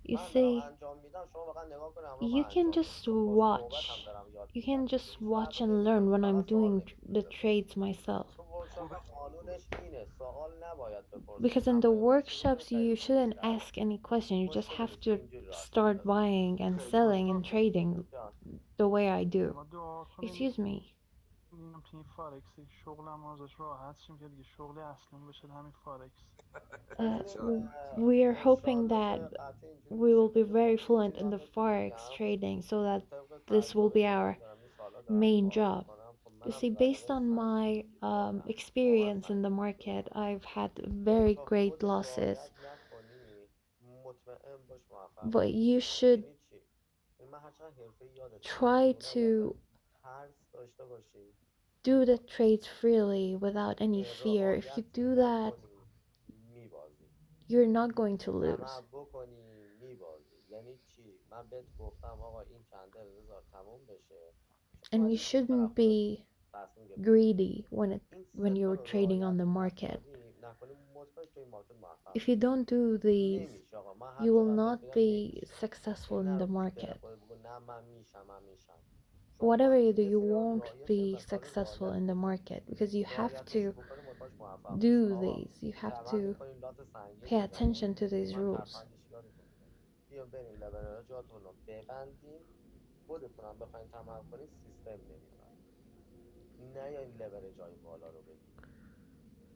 You من دارم see, انجام میدم شما فقط نگاه کنید همراه you من can انجام just بدید چون با صحبت هم watch. دارم یاد You میدم can دیگه just هیچ وقت watch and learn نمیذارم when I'm فقط سوال doing نمیتونید the بپرسید trades myself. تو ورکشاپ قانونش اینه سوال نباید بپرسید Because in the همراه من شروع کنید workshops, you خریدتون shouldn't بیشتر ask any question. You just مشکلی have نیست to اینجوری راحتید start بفهم buying and خیلی selling and خوشحال trading جان the way I do. ما دعا کنیم Excuse me. اینم تو این فارکس شغلم ازش راحت شیم که دیگه شغل اصلیم بشه همین فارکس. ببینید We're hoping انشالله that که قطعی اینجوری we will میشه be دیگه very خب یه fluent چیزی in هم the بهتون forex بگم trading so that طبق this will be تجربه که our من دارم این سالا دارم main کار job. میکنم خب You منم see, based رقمای on سنگینی my گیر کردم واقعا experience in the سنگین گیر market, کردم I've had ولی very تا great خودت losses. رعایت نکنی مطمئن باش موفق But you نمیشی should یعنی چی یعنی من هرچند حرفه یادتون try میدم اگر to ترس داشته باشی do the میبازی trades freely without any fear. If you رعایت do that, نکنی میبازی you're not going to طمع lose. بکنی میبازی یعنی چی من بهت گفتم آقا این کندل بذار تموم بشه شما And you اومدی زودتر از shouldn't خودت be تصمیم گرفتی greedy بخری این when ستا you're رو trading on رعایت the market. نکنی مطمئن تو این مارکت موفق If you don't do these, نمیشه آقا من هر you will چقدر بهت not بگم be نمیشه successful این in the نرو تو دل market. خودت بگو نه من میشم شما Whatever باید you do, یه you سری won't یه be مقداری successful رعایت in the بکنی market because you have رعایتش to رو بکنی مطمئن موفق میشی do آقا these. You have طمع to میکنین لات سنگین pay attention میزنین to these من rules. ترفندش یادتون میدم بیان برین لبنان جاتون رو ببندین خودتونم بخواین تمرین کنین سیستم نمیبره نه یا این لورج های بالا رو بگیرید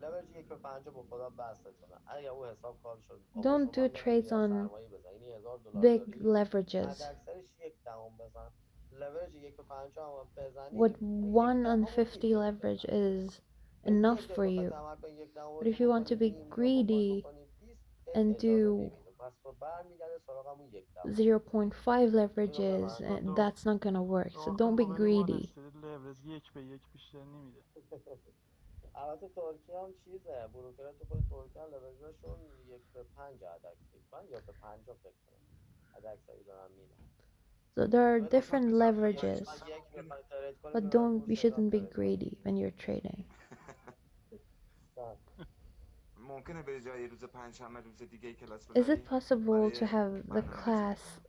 لورج 1.50 به خدا بستتونه اگه اون حساب کار شد آقا Don't شما do یه trades میلیارد on سرمایه بزن یعنی $1000 big داری حد leverages. اکثرش 1/10 بزن لورج 1.50 هم What بزنی یعنی 1 on 1/10 50 میتونی leverage بزنی is ولی enough یه جایی for بخوای you. تمرین کنی 1/10 But if تو you want to بکنی be 20 یا greedy بکنی 20 and اجازه do نمیده پس تو برمیگرده سراغ همون 1/10 0.5 اینو leverages, بفهمید دو that's not gonna work. So دعا don't کنیم be ما بریم وال greedy. استریت لورج 1 به 1 بیشتر نمیده. البته ترکیه هم چیزه بروکرات خود ترکیه هم لورجاشون 1/5 حد اکثری من یا به 50 فکر کنم حد اکثری دارم میدن So there are ولی different leverages, شما یک بخواید ترید کنید but ببرید don't بورس you ایران shouldn't be ترید کنید greedy when you're trading. ممکنه به جای روز پنجشنبه روز دیگه کلاس Is it بذاری possible to برای have the برنامه ریزی class کنم